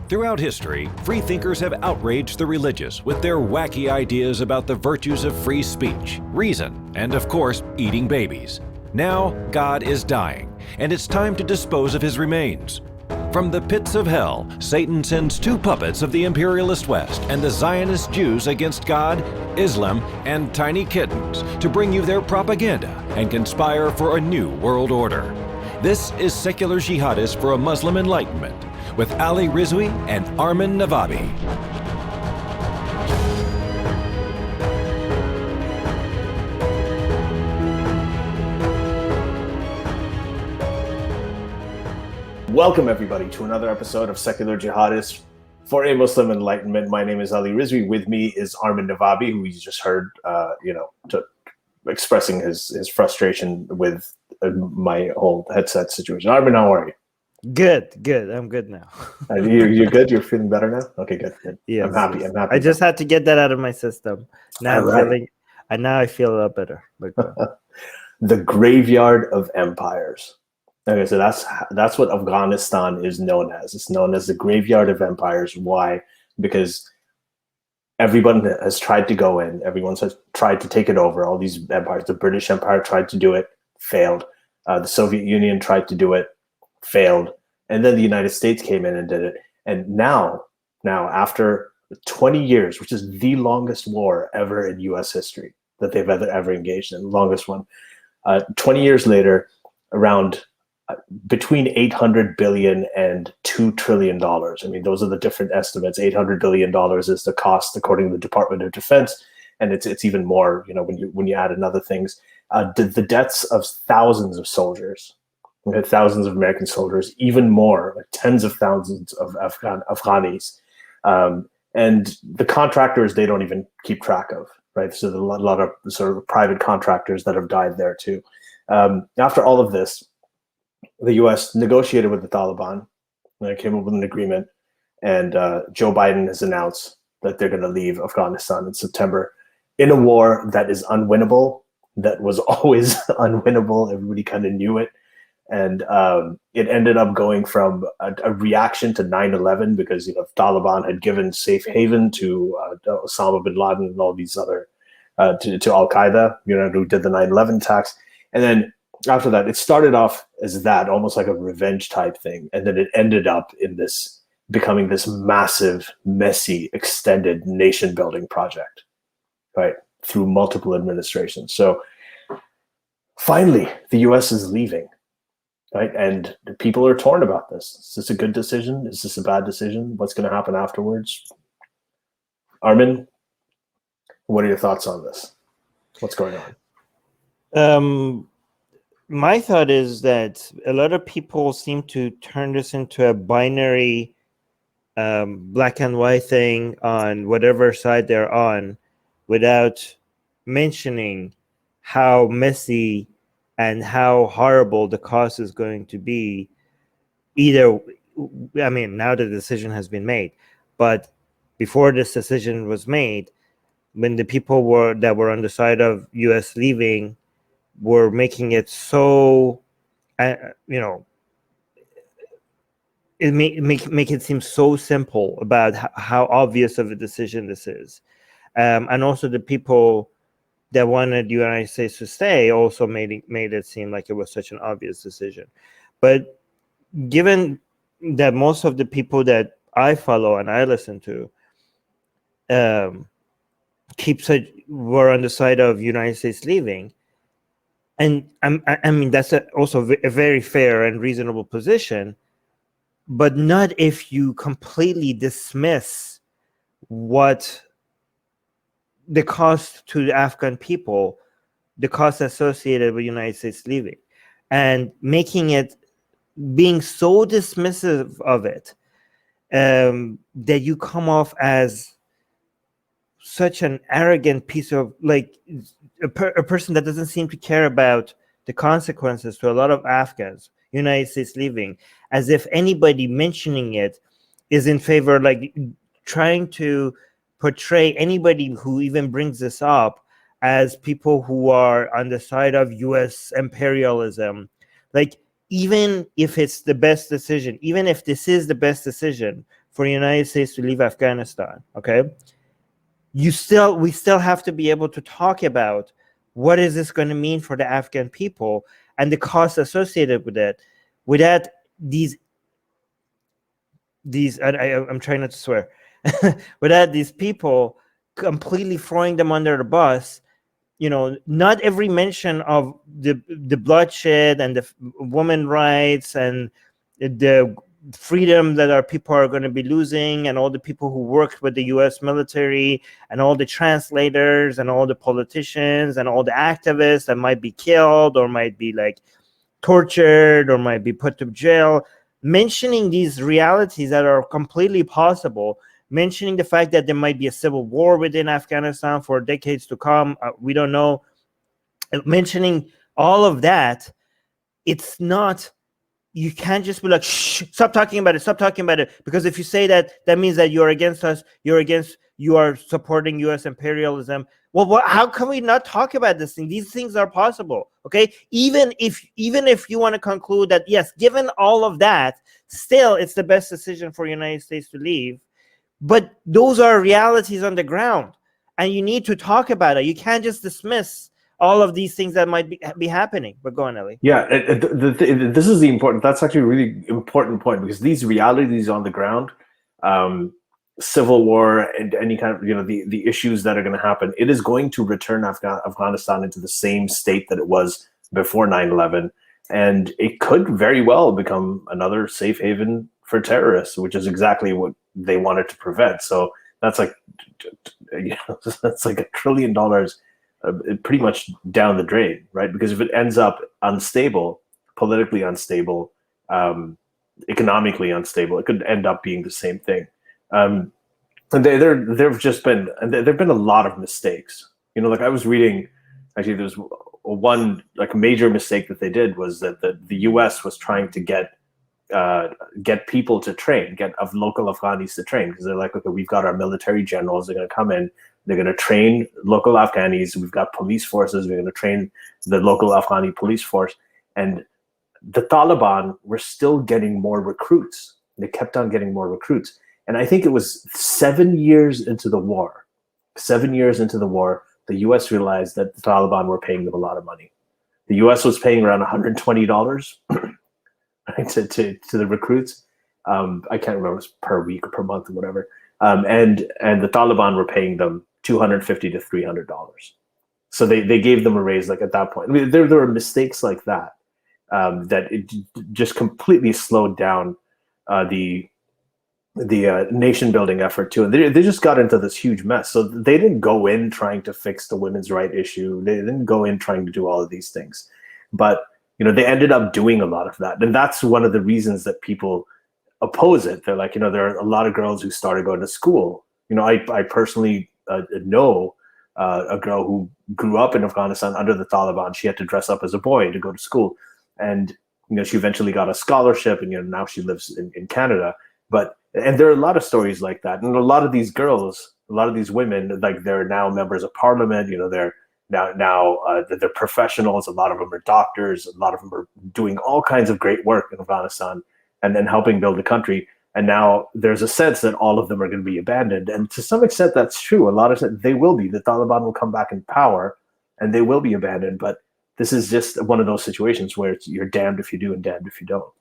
Throughout history, freethinkers have outraged the religious with their wacky ideas about the virtues of free speech, reason, and of course, eating babies. Now, God is dying, and it's time to dispose of his remains. From the pits of hell, Satan sends two puppets of the imperialist West and the Zionist Jews against God, Islam, and tiny kittens to bring you their propaganda and conspire for a new world order. This is Secular Jihadists for a Muslim Enlightenment with Ali Rizvi and Armin Navabi. Welcome everybody to another episode of Secular Jihadists for a Muslim Enlightenment. My name is Ali Rizvi. With me is Armin Navabi, who you just heard, expressing his frustration with my whole headset situation. Armin, how are you? Good. I'm good now. You're good? You're feeling better now? Okay, good. Yeah, I'm happy. I just had to get that out of my system. Now I feel a lot better. The graveyard of empires. Okay, so that's what Afghanistan is known as. It's known as the graveyard of empires. Why? Because everyone has tried to go in. Everyone has tried to take it over. All these empires. The British Empire tried to do it, failed. The Soviet Union tried to do it, failed. And then the United States came in and did it. And now after 20 years, which is the longest war ever in U.S. history that they've ever engaged in, the longest one, 20 years later, around between $800 billion and $2 trillion. I mean, those are the different estimates. $800 billion is the cost according to the Department of Defense, and it's even more, when you add in other things. The deaths of thousands of soldiers, thousands of American soldiers, even more, like tens of thousands of Afghanis, and the contractors they don't even keep track of, right? So there's a lot of sort of private contractors that have died there too. After all of this, the U.S. negotiated with the Taliban, and it came up with an agreement, and Joe Biden has announced that they're going to leave Afghanistan in September in a war that is unwinnable, that was always unwinnable. Everybody kind of knew it. And it ended up going from a reaction to 9/11 because Taliban had given safe haven to Osama bin Laden and all these other to Al Qaeda, who did the 9/11 attacks. And then after that, it started off as that, almost like a revenge type thing, and then it ended up in becoming this massive, messy, extended nation building project, right, through multiple administrations. So finally, the U.S. is leaving. Right, and people are torn about this. Is this a good decision? Is this a bad decision? What's going to happen afterwards? Armin, what are your thoughts on this? What's going on? My thought is that a lot of people seem to turn this into a binary black and white thing on whatever side they're on without mentioning how messy and how horrible the cost is going to be. Now the decision has been made, but before this decision was made, when the people that were on the side of U.S. leaving were making it so, it make it seem so simple about how obvious of a decision this is, and also the people that wanted the United States to stay also made it seem like it was such an obvious decision. But given that most of the people that I follow and I listen to were on the side of United States leaving, and I mean that's also a very fair and reasonable position, but not if you completely dismiss what the cost to the Afghan people, the cost associated with the United States leaving, and being so dismissive of it that you come off as such an arrogant piece of, a person that doesn't seem to care about the consequences to a lot of Afghans, United States leaving, as if anybody mentioning it is in favor, trying to portray anybody who even brings this up as people who are on the side of U.S. imperialism. Even if it's the best decision, even if this is the best decision for the United States to leave Afghanistan, okay, we still have to be able to talk about what is this going to mean for the Afghan people and the costs associated with it, without I'm trying not to swear, without these people completely throwing them under the bus. Not every mention of the bloodshed and the women rights and the freedom that our people are going to be losing, and all the people who worked with the U.S. military, and all the translators, and all the politicians, and all the activists that might be killed, or might be like tortured, or might be put to jail. Mentioning these realities that are completely possible, mentioning the fact that there might be a civil war within Afghanistan for decades to come, we don't know. Mentioning all of that, it's not, you can't just be like, shh, stop talking about it, because if you say that, that means that you're against us, you are supporting U.S. imperialism. Well, how can we not talk about this thing? These things are possible, okay? Even if you want to conclude that, yes, given all of that, still it's the best decision for the United States to leave. But those are realities on the ground, and you need to talk about it. You can't just dismiss all of these things that might be happening. But go on, Ellie. Yeah, this is that's actually a really important point, because these realities on the ground, civil war and any kind of, the issues that are going to happen, it is going to return Afghanistan into the same state that it was before 9/11, and it could very well become another safe haven for terrorists, which is exactly what they wanted to prevent. So that's like, that's like $1 trillion, pretty much down the drain, right? Because if it ends up unstable, politically unstable, economically unstable, it could end up being the same thing. And there've been a lot of mistakes. Like I was reading, actually, there's one like major mistake that they did was that the U.S. was trying to get people to train, get local Afghanis to train, because they're like, okay, we've got our military generals, they're going to come in, they're going to train local Afghanis, we've got police forces, we're going to train the local Afghani police force. And the Taliban were still getting more recruits. They kept on getting more recruits. And I think it was 7 years into the war, the US realized that the Taliban were paying them a lot of money. The US was paying around $120 right, to the recruits. I can't remember, it was per week or per month or whatever. And the Taliban were paying them $250 to $300. So they gave them a raise like at that point. I mean, there were mistakes like that, that it just completely slowed down the nation building effort too. And they just got into this huge mess. So they didn't go in trying to fix the women's right issue. They didn't go in trying to do all of these things. But they ended up doing a lot of that. And that's one of the reasons that people oppose it. They're like, there are a lot of girls who started going to school. I personally know a girl who grew up in Afghanistan under the Taliban. She had to dress up as a boy to go to school. And, she eventually got a scholarship, and, now she lives in Canada. And there are a lot of stories like that. And a lot of these girls, a lot of these women, like they're now members of parliament, they're they're professionals. A lot of them are doctors. A lot of them are doing all kinds of great work in Afghanistan and then helping build the country. And now there's a sense that all of them are going to be abandoned. And to some extent, that's true. A lot of they will be. The Taliban will come back in power and they will be abandoned. But this is just one of those situations where you're damned if you do and damned if you don't.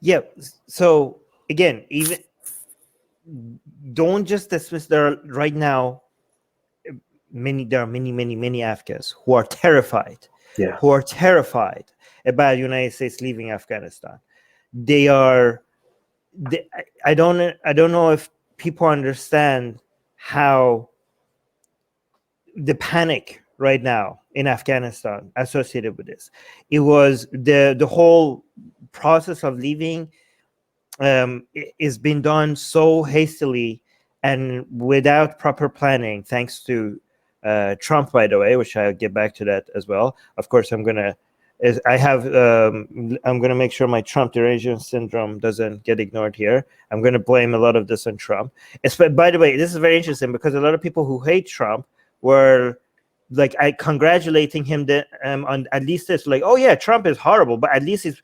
Yeah. So again, even don't just dismiss there right now. There are many Afghans who are terrified. Yeah. Who are terrified about the United States leaving Afghanistan. I don't know if people understand how the panic right now in Afghanistan associated with this. It was the whole process of leaving is being done so hastily and without proper planning, thanks to Trump, by the way, which I'll get back to that as well. Of course, I'm gonna make sure my Trump derangement syndrome doesn't get ignored here. I'm gonna blame a lot of this on Trump. By the way, this is very interesting because a lot of people who hate Trump were like congratulating him on at least this, like, oh yeah, Trump is horrible, but at least he's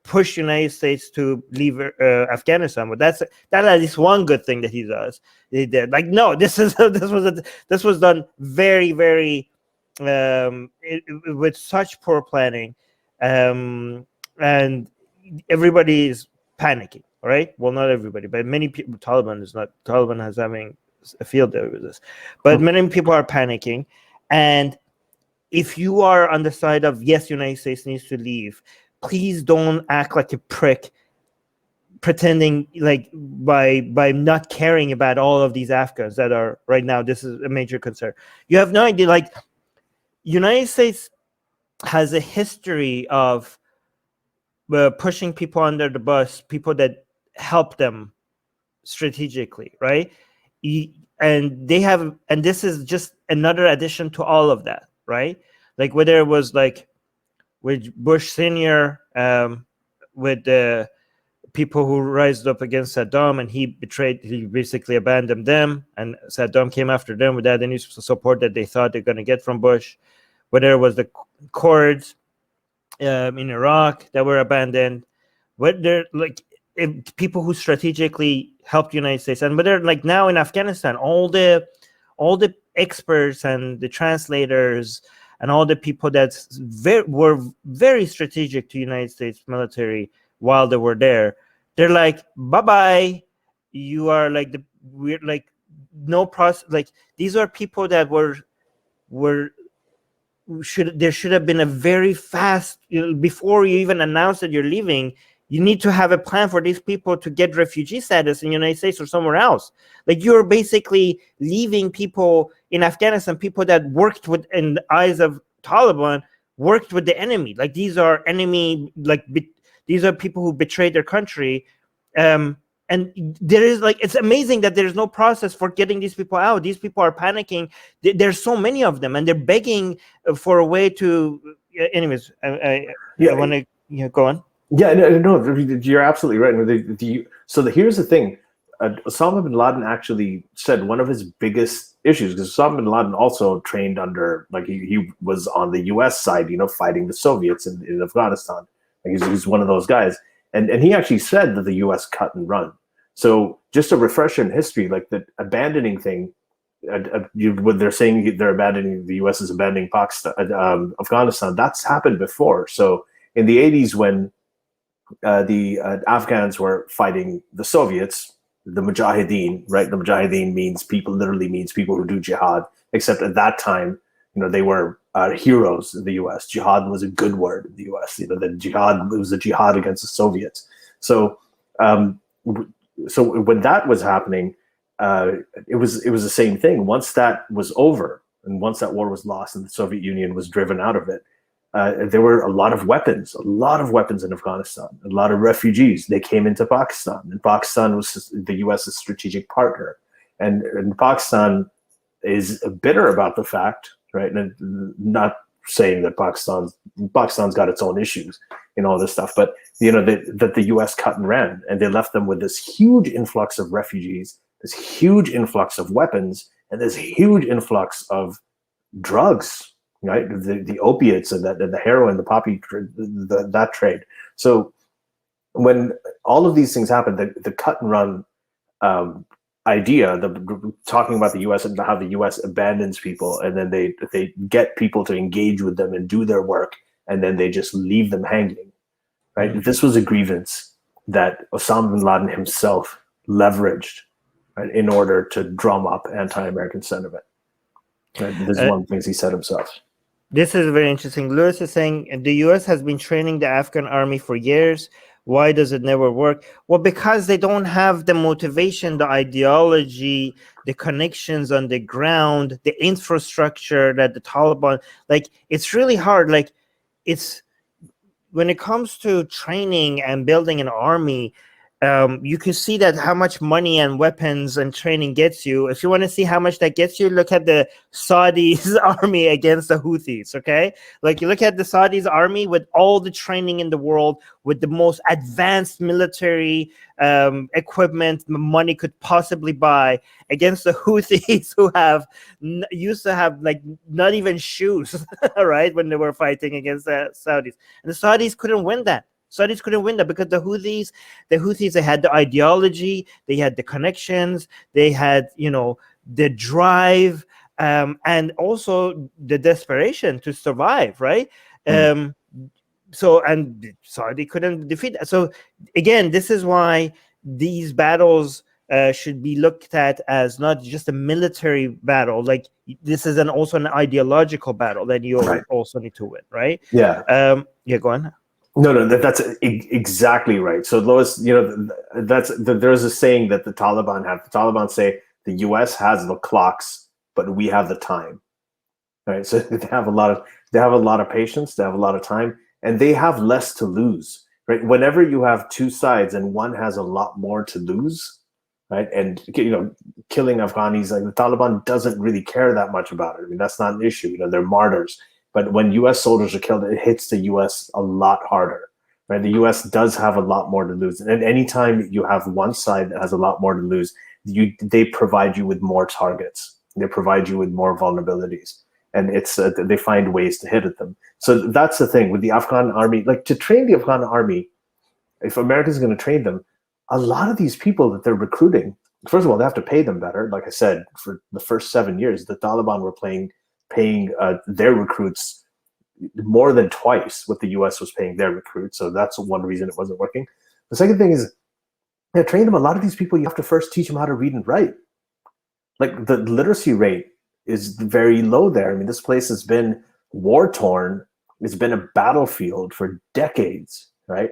push United States to leave Afghanistan. But that's at least one good thing that he does. He did. Like, no, this was done very, very with such poor planning, and everybody is panicking. All right. Well, not everybody, but many people. Taliban has having a field day with this, but many people are panicking. And if you are on the side of yes, United States needs to leave, please don't act like a prick, pretending like by not caring about all of these Afghans that are right now. This is a major concern. You have no idea. Like, United States has a history of pushing people under the bus, people that help them strategically, right? And they have, and this is just another addition to all of that, right? Like, whether it was like with Bush Senior, with the people who rised up against Saddam, and he basically abandoned them, and Saddam came after them without any support that they thought they're going to get from Bush. Whether it was the Kurds in Iraq that were abandoned, whether like people who strategically helped the United States, and whether like now in Afghanistan, all the experts and the translators and all the people that were very strategic to United States military while they were there, they're like, bye-bye. You are like we're like no process. Like, these are people that there should have been a very fast, before you even announce that you're leaving, you need to have a plan for these people to get refugee status in the United States or somewhere else. Like, you're basically leaving people in Afghanistan, people that worked with, in the eyes of Taliban, worked with the enemy. Like, these are enemy, like these are people who betrayed their country. And there is like, it's amazing that there's no process for getting these people out. These people are panicking. There's so many of them, and they're begging for a way to. Anyways, I want to go on. Yeah, no, you're absolutely right. So here's the thing. Osama bin Laden actually said one of his biggest issues, because Osama bin Laden also trained under, like, he was on the U.S. side, fighting the Soviets in Afghanistan. Like, he's one of those guys. And he actually said that the U.S. cut and run. So just a refresher in history, like the abandoning thing, when they're saying they're abandoning, the U.S. is abandoning Pakistan, Afghanistan, that's happened before. So in the 80s, when the Afghans were fighting the Soviets, the Mujahideen, right? The Mujahideen literally means people who do jihad, except at that time, they were heroes in the U.S. Jihad was a good word in the U.S. That jihad, it was a jihad against the Soviets. So, so when that was happening, it was the same thing. Once that was over, and once that war was lost, and the Soviet Union was driven out of it, there were a lot of weapons in Afghanistan, a lot of refugees. They came into Pakistan, and Pakistan was the U.S.'s strategic partner, and Pakistan is bitter about the fact. Right, and not saying that Pakistan's got its own issues in all this stuff, but that the U.S. cut and ran, and they left them with this huge influx of refugees, this huge influx of weapons, and this huge influx of drugs, right? The opiates and the heroin, the poppy, that trade. So when all of these things happened, the cut and run idea, talking about the U.S. and how the U.S. abandons people, and then they get people to engage with them and do their work, and then they just leave them hanging, right? Mm-hmm. This was a grievance that Osama bin Laden himself leveraged, right, in order to drum up anti-American sentiment. Right? This is one of the things he said himself. This is very interesting. Lewis is saying the U.S. has been training the Afghan army for years. Why does it never work? Well, because they don't have the motivation, the ideology, the connections on the ground, the infrastructure that the Taliban, like, it's really hard. Like, it's when it comes to training and building an army, you can see that how much money and weapons and training gets you. If you want to see how much that gets you, look at the Saudis' army against the Houthis, okay? Like, you look at the Saudis' army with all the training in the world, with the most advanced military equipment money could possibly buy, against the Houthis who used to have like not even shoes, right, when they were fighting against the Saudis. And the Saudis couldn't win that. Saudis couldn't win that because the Houthis, they had the ideology, they had the connections, they had, the drive, and also the desperation to survive, right? And Saudi couldn't defeat that. So again, this is why these battles should be looked at as not just a military battle. Like, this is also an ideological battle that you also need to win, right? Yeah. Go on. No, that's exactly right. So, Lois, there's a saying that the Taliban have. The Taliban say the U.S. has the clocks, but we have the time. Right. So they have a lot of patience. They have a lot of time, and they have less to lose. Right. Whenever you have two sides and one has a lot more to lose, right, and killing Afghanis, like, the Taliban doesn't really care that much about it. I mean, that's not an issue. They're martyrs. But when U.S. soldiers are killed, it hits the U.S. a lot harder, right? The U.S. does have a lot more to lose. And anytime you have one side that has a lot more to lose, they provide you with more targets. They provide you with more vulnerabilities. And they find ways to hit at them. So that's the thing with the Afghan army. Like, to train the Afghan army, if America's going to train them, a lot of these people that they're recruiting, first of all, they have to pay them better. Like I said, for the first 7 years, the Taliban were paying their recruits more than twice what the U.S. was paying their recruits. So that's one reason it wasn't working. The second thing is, train them. A lot of these people, you have to first teach them how to read and write. Like, the literacy rate is very low there. I mean, this place has been war torn. It's been a battlefield for decades, right?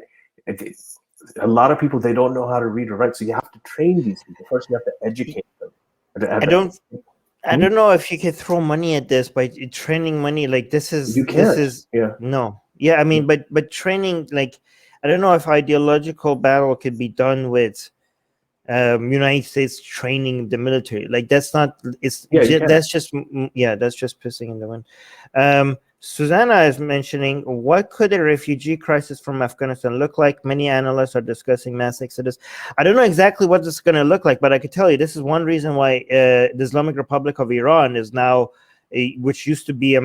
A lot of people, they don't know how to read or write. So you have to train these people. First, you have to educate them. I don't know if you could throw money at this by training money. Like, you can't. No. Yeah, I mean, but training, like, I don't know if ideological battle could be done with United States training the military. Like, that's not. That's just pissing in the wind. Susanna is mentioning, what could a refugee crisis from Afghanistan look like? Many analysts are discussing mass exodus. I don't know exactly what this is going to look like, but I could tell you this is one reason why the Islamic Republic of Iran is now, which used to be a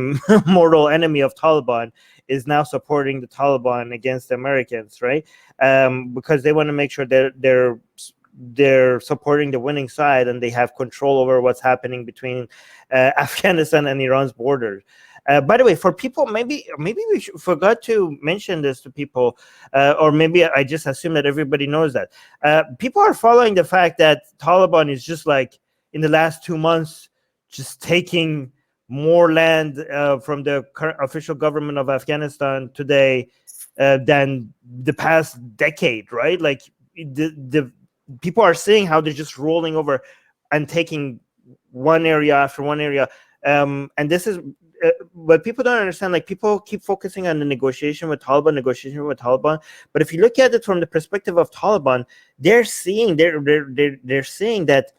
mortal enemy of Taliban, is now supporting the Taliban against the Americans, right? Because they want to make sure that they're supporting the winning side and they have control over what's happening between Afghanistan and Iran's borders. By the way, for people, maybe we forgot to mention this to people, or maybe I just assume that everybody knows that. People are following the fact that Taliban is just, like, in the last 2 months, just taking more land from the current official government of Afghanistan today than the past decade, right? Like, the people are seeing how they're just rolling over and taking one area after one area. And this is what people don't understand. Like, people keep focusing on the negotiation with Taliban. But if you look at it from the perspective of Taliban, they're seeing that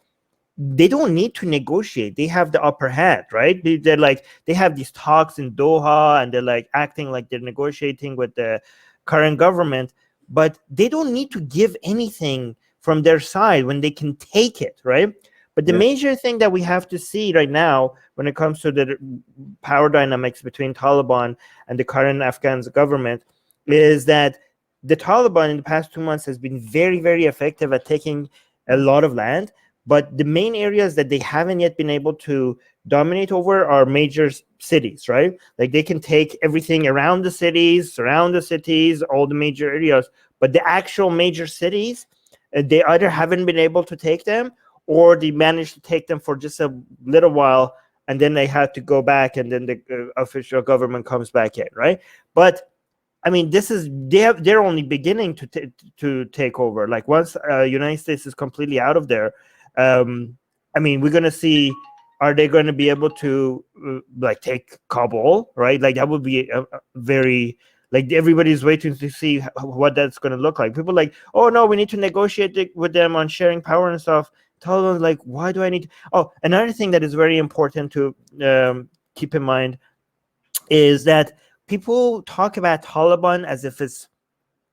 they don't need to negotiate. They have the upper hand, right? They're like, they have these talks in Doha, and they're like acting like they're negotiating with the current government, but they don't need to give anything from their side when they can take it, right? But the major thing that we have to see right now when it comes to the power dynamics between Taliban and the current Afghan government is that the Taliban in the past 2 months has been very, very effective at taking a lot of land. But the main areas that they haven't yet been able to dominate over are major cities, right? Like, they can take everything around the cities, surround the cities, all the major areas. But the actual major cities, they either haven't been able to take them, or they managed to take them for just a little while, and then they had to go back, and then the official government comes back in, right? But I mean, they're only beginning to take over. Like, once United States is completely out of there, I mean, we're gonna see, are they going to be able to like take Kabul, right? Like, that would be a very, like, everybody's waiting to see what that's going to look like. People like, oh no, we need to negotiate with them on sharing power and stuff. Taliban, like, why do I need to? Oh, another thing that is very important to keep in mind is that people talk about Taliban as if it's,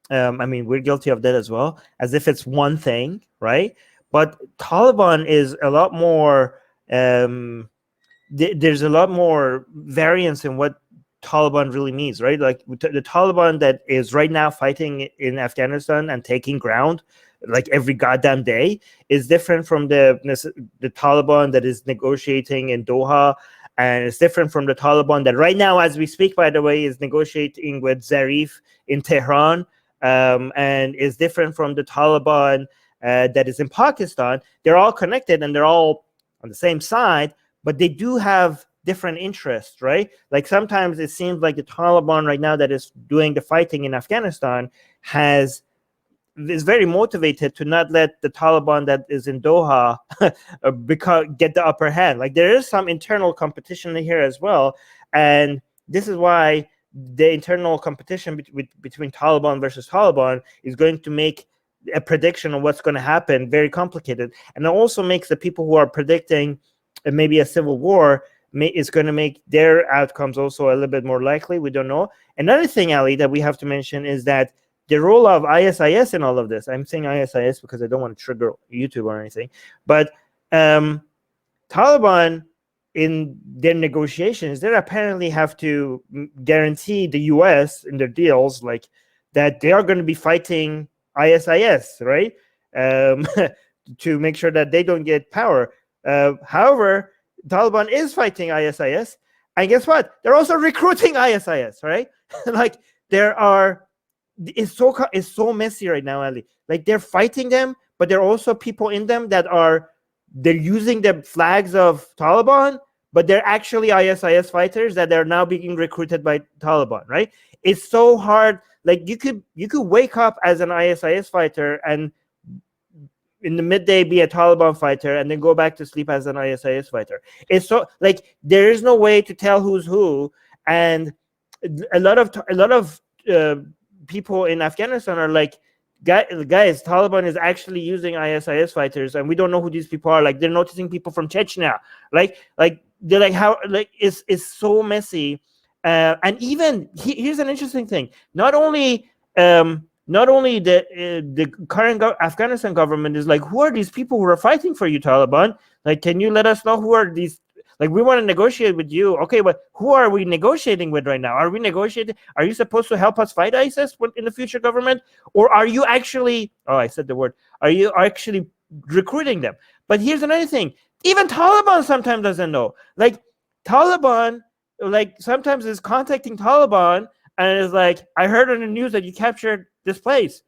I mean, we're guilty of that as well, as if it's one thing, right? But Taliban is a lot more, there's a lot more variance in what Taliban really means, right? Like the Taliban that is right now fighting in Afghanistan and taking ground like every goddamn day is different from the Taliban that is negotiating in Doha, and it's different from the Taliban that right now, as we speak, by the way, is negotiating with Zarif in Tehran, and is different from the Taliban that is in Pakistan. They're all connected and they're all on the same side, but they do have different interests, right? Like sometimes it seems like the Taliban right now that is doing the fighting in Afghanistan is very motivated to not let the Taliban that is in Doha get the upper hand. Like there is some internal competition here as well, and this is why the internal competition between Taliban versus Taliban is going to make a prediction of what's going to happen very complicated, and it also makes the people who are predicting maybe a civil war is going to make their outcomes also a little bit more likely. We don't know. Another thing, Ali, that we have to mention is that the role of ISIS in all of this. I'm saying ISIS because I don't want to trigger YouTube or anything, but Taliban in their negotiations, they apparently have to guarantee the US in their deals like that they are going to be fighting ISIS, right? To make sure that they don't get power. However, Taliban is fighting ISIS, and guess what? They're also recruiting ISIS, right? Like it's so messy right now, Ali. Like they're fighting them, but there are also people in them that they're using the flags of Taliban, but they're actually ISIS fighters that are now being recruited by Taliban, right? It's so hard. Like you could wake up as an ISIS fighter and in the midday be a Taliban fighter and then go back to sleep as an ISIS fighter. It's so like there is no way to tell who's who, and a lot of people in Afghanistan are like, guys, Taliban is actually using ISIS fighters, and we don't know who these people are. Like they're noticing people from Chechnya. Like they're like how like it's so messy. And even here's an interesting thing. Not only the current Afghanistan government is like, who are these people who are fighting for you, Taliban? Like, can you let us know who are these? Like, we want to negotiate with you. Okay, but who are we negotiating with right now? Are we negotiating? Are you supposed to help us fight ISIS in the future government? Or are you actually, I said the word, are you actually recruiting them? But here's another thing. Even Taliban sometimes doesn't know. Like, Taliban, like, sometimes is contacting Taliban and is like, I heard on the news that you captured this place.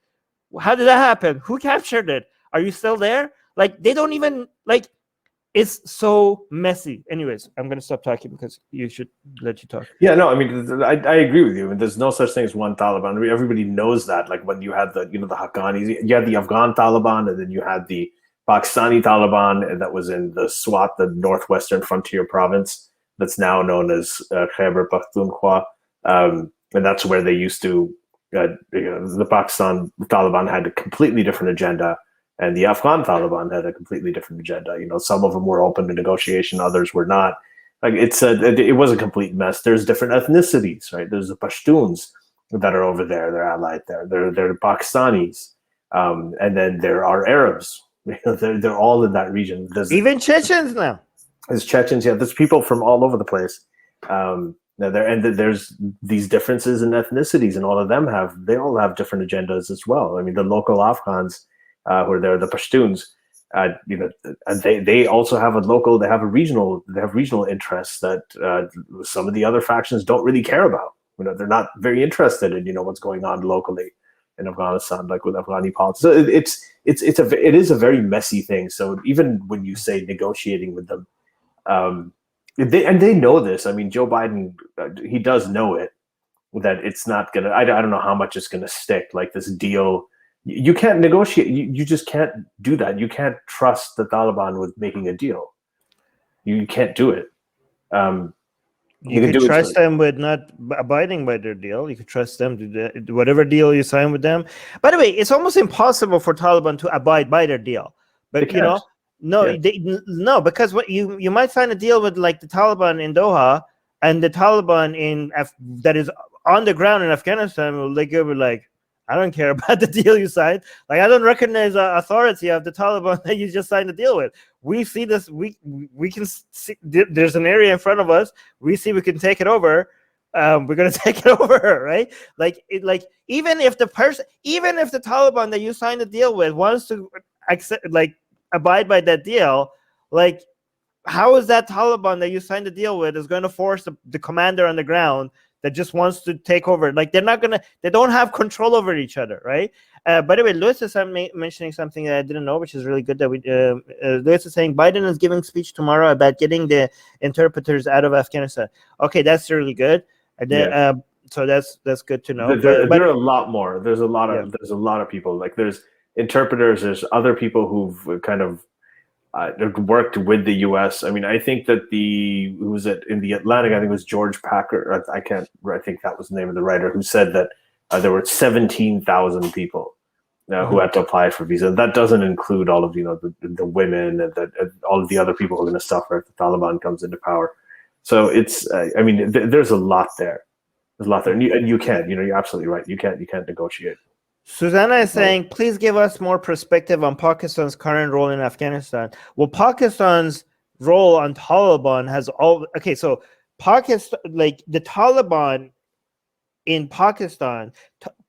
How did that happen? Who captured it? Are you still there? Like, they don't even, like, it's so messy. Anyways, I'm going to stop talking because you should let you talk. Yeah, no, I mean, I agree with you. I mean, there's no such thing as one Taliban. I mean, everybody knows that. Like when you had the Haqqanis, you had the Afghan Taliban, and then you had the Pakistani Taliban that was in the Swat, the northwestern frontier province that's now known as Khyber Pakhtunkhwa. And that's where they used to, the Pakistan Taliban had a completely different agenda. And the Afghan Taliban had a completely different agenda. You know, some of them were open to negotiation, others were not. Like it was a complete mess. There's different ethnicities, right? There's the Pashtuns that are over there; they're allied there. They're Pakistanis, and then there are Arabs. They're all in that region. Even Chechens now. There's Chechens. Yeah, there's people from all over the place. There's these differences in ethnicities, and all of them they all have different agendas as well. I mean, the local Afghans. Who are there, the Pashtuns, and they also have regional interests that some of the other factions don't really care about. You know, they're not very interested in what's going on locally in Afghanistan, like with Afghani politics. So it is a very messy thing. So even when you say negotiating with them, they know this. I mean, Joe Biden, he does know it, that it's not gonna. I don't know how much it's gonna stick. Like this deal. You can't negotiate. You just can't do that. You can't trust the Taliban with making a deal. You can't do it. You can trust them with not abiding by their deal. You can trust them to do whatever deal you sign with them. By the way, it's almost impossible for Taliban to abide by their deal. But because what you might sign a deal with like the Taliban in Doha and the Taliban that is on the ground in Afghanistan will like. I don't care about the deal you signed. Like I don't recognize the authority of the Taliban that you just signed a deal with. We see this. We can see there's an area in front of us. We see we can take it over. we're gonna take it over, right? Like even if the Taliban that you signed a deal with wants to accept, like, abide by that deal, like, how is that Taliban that you signed a deal with is going to force the commander on the ground that just wants to take over? Like, they don't have control over each other, right? By the way, Lewis is mentioning something that I didn't know, which is really good. That Lewis is saying Biden is giving speech tomorrow about getting the interpreters out of Afghanistan. Okay, that's really good. So that's good to know. There are a lot more. There's a lot of people. Like, there's interpreters. There's other people who've kind of worked with the U.S. I mean, I think that who was it in the Atlantic? I think it was George Packer. I think that was the name of the writer who said that there were 17,000 people who had to apply for visa. That doesn't include all of the women and all of the other people who are going to suffer if the Taliban comes into power. So it's I mean, there's a lot there. There's a lot there, and you can't. You're absolutely right. You can't negotiate. Susanna is saying, please give us more perspective on Pakistan's current role in Afghanistan. Well, Pakistan's role on Taliban has so Pakistan, like the Taliban in Pakistan,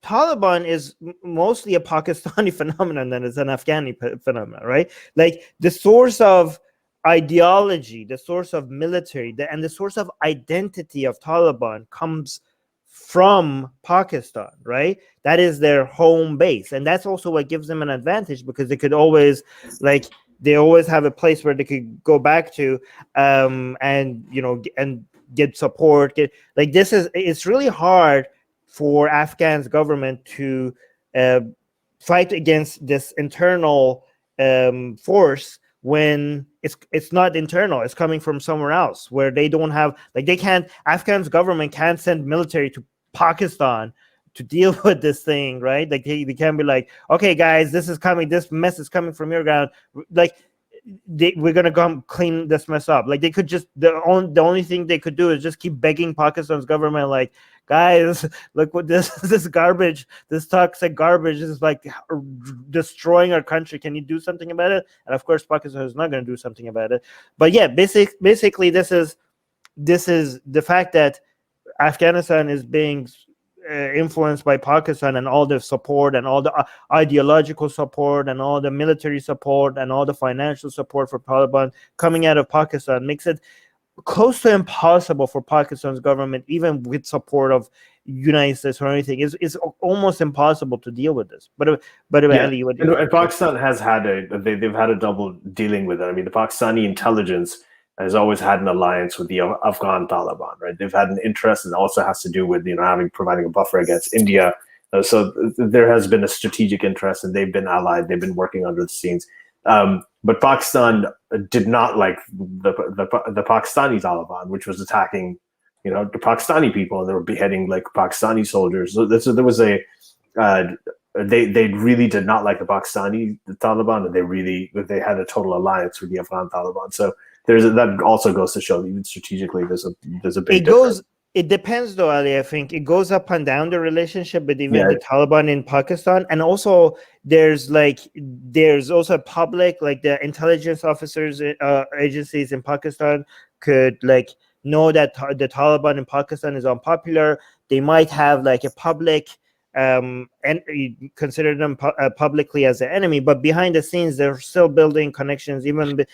Taliban is mostly a Pakistani phenomenon than it's an Afghani phenomenon, right? Like, the source of ideology, the source of military, and the source of identity of Taliban comes from Pakistan, right? That is their home base, and that's also what gives them an advantage, because they always have a place where they could go back to, and get support. It's really hard for Afghan's government to fight against this internal force when it's not internal, it's coming from somewhere else, where they don't have, Afghan's government can't send military to Pakistan to deal with this thing, right? Like, they can't be like, okay guys, this mess is coming from your ground, like, we're gonna come clean this mess up. Like, they could just, the only thing they could do is just keep begging Pakistan's government, like, guys, look what this garbage, this toxic garbage is like destroying our country. Can you do something about it? And of course, Pakistan is not going to do something about it. But yeah, basically, this is the fact that Afghanistan is being influenced by Pakistan, and all the support and all the ideological support and all the military support and all the financial support for Taliban coming out of Pakistan makes it close to impossible for Pakistan's government, even with support of United States or anything, is almost impossible to deal with this. But Ali, what do you and Pakistan has had they've had a double dealing with it. I mean, the Pakistani intelligence has always had an alliance with the Afghan Taliban, right? They've had an interest, and also has to do with providing a buffer against India. So there has been a strategic interest, and they've been allied. They've been working under the scenes. But Pakistan did not like the Pakistani Taliban, which was attacking, the Pakistani people, and they were beheading Pakistani soldiers. So there was they really did not like the Taliban, and they had a total alliance with the Afghan Taliban. So that also goes to show that even strategically there's a big difference. It depends, though, Ali. I think it goes up and down, the relationship with even the Taliban in Pakistan, and also there's also public, like the intelligence officers, agencies in Pakistan could know that the Taliban in Pakistan is unpopular. They might have a public and consider them publicly as the enemy, but behind the scenes they're still building connections, even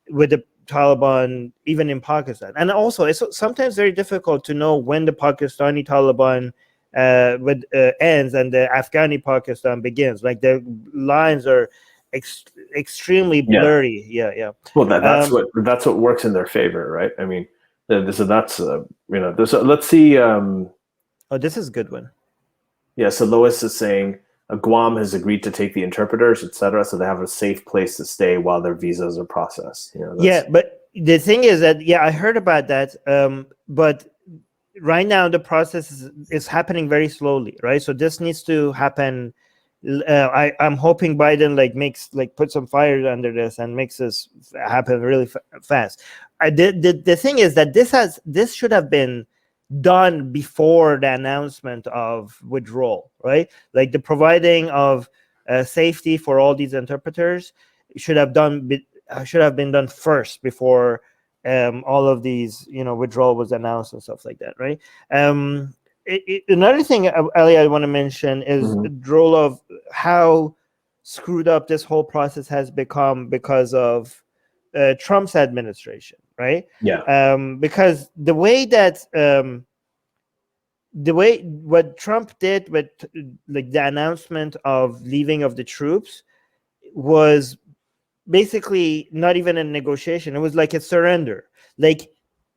with the Taliban, even in Pakistan. And also, it's sometimes very difficult to know when the Pakistani Taliban ends and the Afghani Pakistan begins. Like, the lines are extremely blurry. Yeah. Well, that's what works in their favor, right? I mean, so that's let's see. This is a good one. Yeah. So Lois is saying Guam has agreed to take the interpreters, etc., so they have a safe place to stay while their visas are processed. But the thing is that I heard about that, but right now the process is happening very slowly, right? So this needs to happen. I'm hoping Biden put some fire under this and makes this happen really fast. The thing is that this should have been done before the announcement of withdrawal, right? Like, the providing of safety for all these interpreters should have been done first before all of these, withdrawal was announced and stuff like that, right? Another thing, Ali, I want to mention is the role of how screwed up this whole process has become because of Trump's administration, right? Yeah. Because what Trump did with like the announcement of leaving of the troops was basically not even a negotiation. It was like a surrender. Like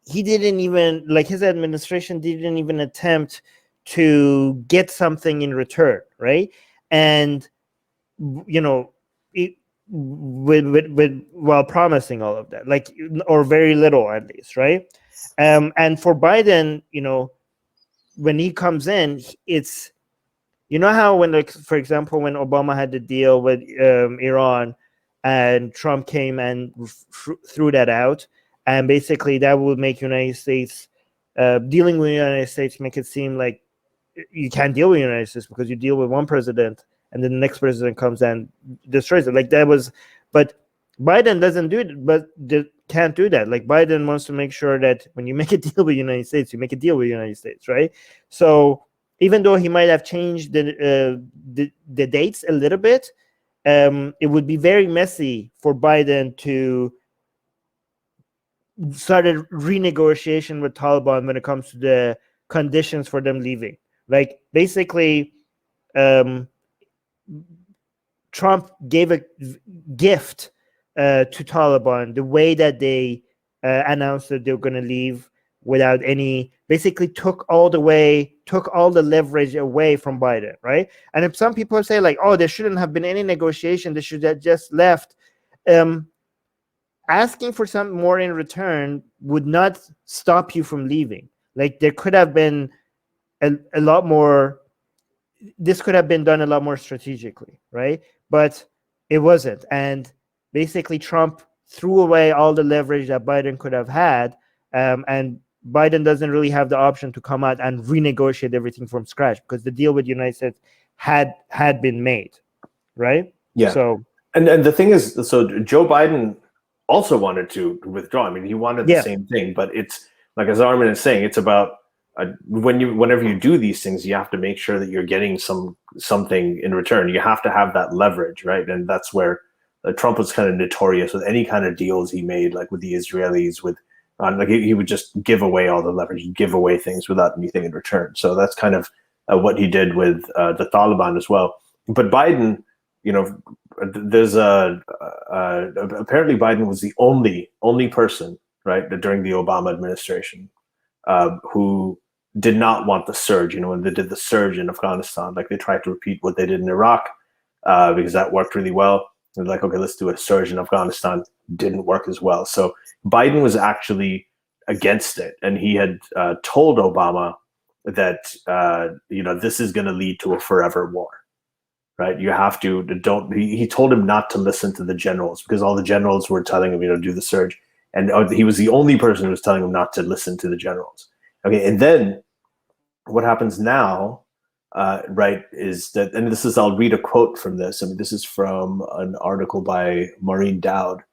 he didn't even, like his administration didn't even attempt to get something in return, right? And while promising all of that, like, or very little at least, right? And for Biden, when he comes in, it's, how when, like, for example, when Obama had the deal with Iran and Trump came and threw that out, and basically that would make United States dealing with the United States make it seem like you can't deal with the United States because you deal with one president and then the next president comes and destroys it. Like that was, but Biden doesn't do it, but can't do that. Like Biden wants to make sure that when you make a deal with the United States, you make a deal with the United States, right? So even though he might have changed the dates a little bit, it would be very messy for Biden to start a renegotiation with Taliban when it comes to the conditions for them leaving. Like basically, Trump gave a gift to Taliban the way that they announced that they were going to leave without any, basically took all the leverage away from Biden, right? And if some people say like, oh, there shouldn't have been any negotiation, they should have just left. Asking for something more in return would not stop you from leaving. Like there could have been a lot more, this could have been done a lot more strategically, right? But it wasn't. And basically Trump threw away all the leverage that Biden could have had, and Biden doesn't really have the option to come out and renegotiate everything from scratch because the deal with the United States had been made, right? Yeah. So and the thing is, so Joe Biden also wanted to withdraw. I mean, he wanted the same thing, but it's like, as Armin is saying, it's about whenever you do these things, you have to make sure that you're getting something in return. You have to have that leverage, right? And that's where Trump was kind of notorious with any kind of deals he made, like with the Israelis, with like he would just give away all the leverage, give away things without anything in return. So that's kind of what he did with the Taliban as well. But Biden, there's apparently Biden was the only person, right, during the Obama administration who did not want the surge. When they did the surge in Afghanistan, like they tried to repeat what they did in Iraq because that worked really well. They're like, okay, let's do a surge in Afghanistan. Didn't work as well. So Biden was actually against it, and he had told Obama that this is going to lead to a forever war. Right? You have to he told him not to listen to the generals because all the generals were telling him, do the surge. And he was the only person who was telling him not to listen to the generals. Okay. And then what happens now, right, is that, and I'll read a quote from this. I mean, this is from an article by Maureen Dowd.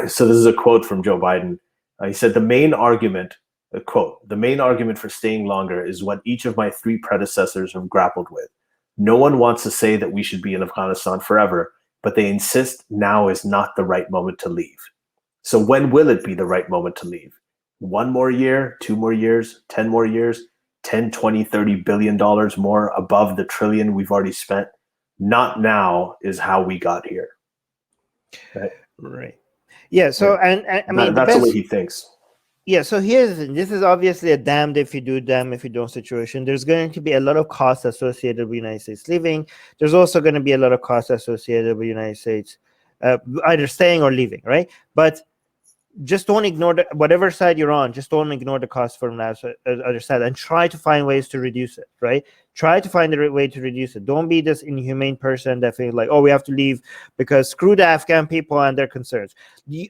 So this is a quote from Joe Biden. He said, the main argument for staying longer is what each of my three predecessors have grappled with. No one wants to say that we should be in Afghanistan forever, but they insist now is not the right moment to leave. So when will it be the right moment to leave? 1 more year, 2 more years, 10 more years, 10, 20, $30 billion more above the trillion we've already spent? Not now is how we got here. Right. Yeah. So, and I mean, that's the way he thinks. Yeah, so this is obviously a damned if you do, damned if you don't situation. There's going to be a lot of costs associated with United States leaving. There's also going to be a lot of costs associated with United States either staying or leaving, right? But just don't ignore whatever side you're on. Just don't ignore the cost from that other side, and try to find ways to reduce it, right? Try to find the right way to reduce it. Don't be this inhumane person that feels like, oh, we have to leave because screw the Afghan people and their concerns.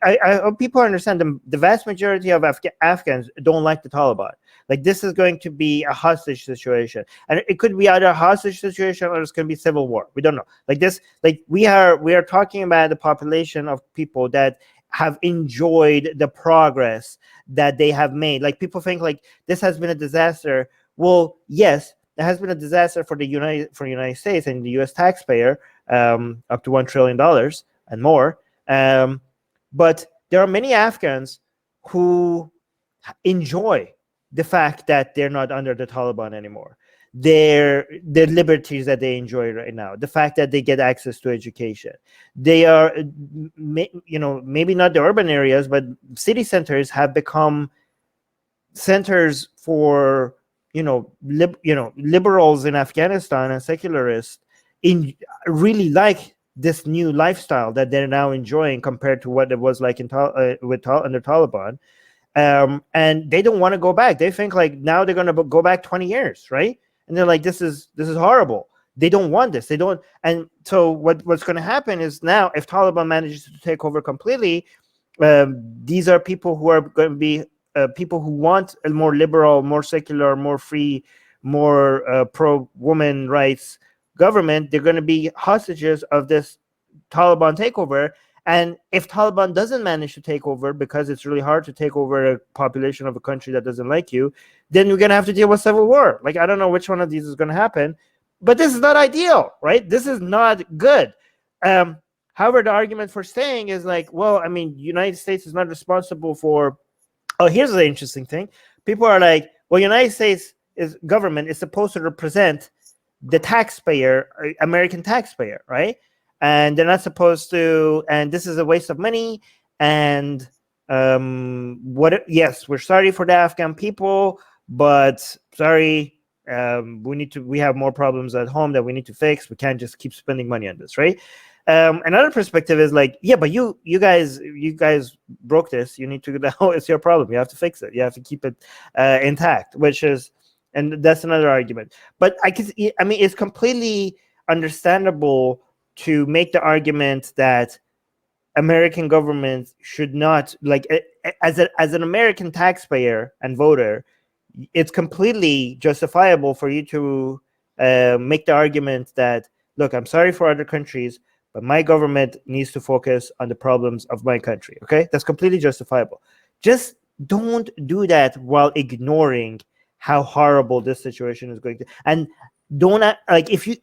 I hope people understand the vast majority of Afghans don't like the Taliban. Like this is going to be a hostage situation, and it could be either a hostage situation or it's going to be civil war. We don't know. Like this, like we are talking about the population of people that have enjoyed the progress that they have made. Like, people think like this has been a disaster. Well, yes, it has been a disaster for the United States and the U.S. taxpayer, up to $1 trillion and more. But there are many Afghans who enjoy the fact that they're not under the Taliban anymore. Their liberties that they enjoy right now, the fact that they get access to education. They are, maybe not the urban areas, but city centers have become centers for, liberals in Afghanistan and secularists really like this new lifestyle that they're now enjoying compared to what it was like under Taliban. And they don't want to go back. They think like now they're going to go back 20 years, right? And they're like, this is horrible. They don't want this. They don't. And so what's going to happen is, now if Taliban manages to take over completely, these are people who are going to be people who want a more liberal, more secular, more free, more pro-woman rights government. They're going to be hostages of this Taliban takeover. And if Taliban doesn't manage to take over, because it's really hard to take over a population of a country that doesn't like you, then we're going to have to deal with civil war. Like, I don't know which one of these is going to happen, but this is not ideal, right? This is not good. However, the argument for staying is like, well, I mean, United States is not responsible for. Oh, here's the interesting thing. People are like, well, United States government is supposed to represent the taxpayer, American taxpayer, right? And they're not supposed to, and this is a waste of money. And yes, we're sorry for the Afghan people, but sorry, we have more problems at home that we need to fix. We can't just keep spending money on this, right? Another perspective is like, yeah, but you guys broke this. You need to, it's your problem. You have to fix it. You have to keep it intact, and that's another argument. But it's completely understandable to make the argument that American government should not, like, as an American taxpayer and voter, it's completely justifiable for you to make the argument that, look, I'm sorry for other countries, but my government needs to focus on the problems of my country. Okay, that's completely justifiable. Just don't do that while ignoring how horrible this situation is going to, and don't if you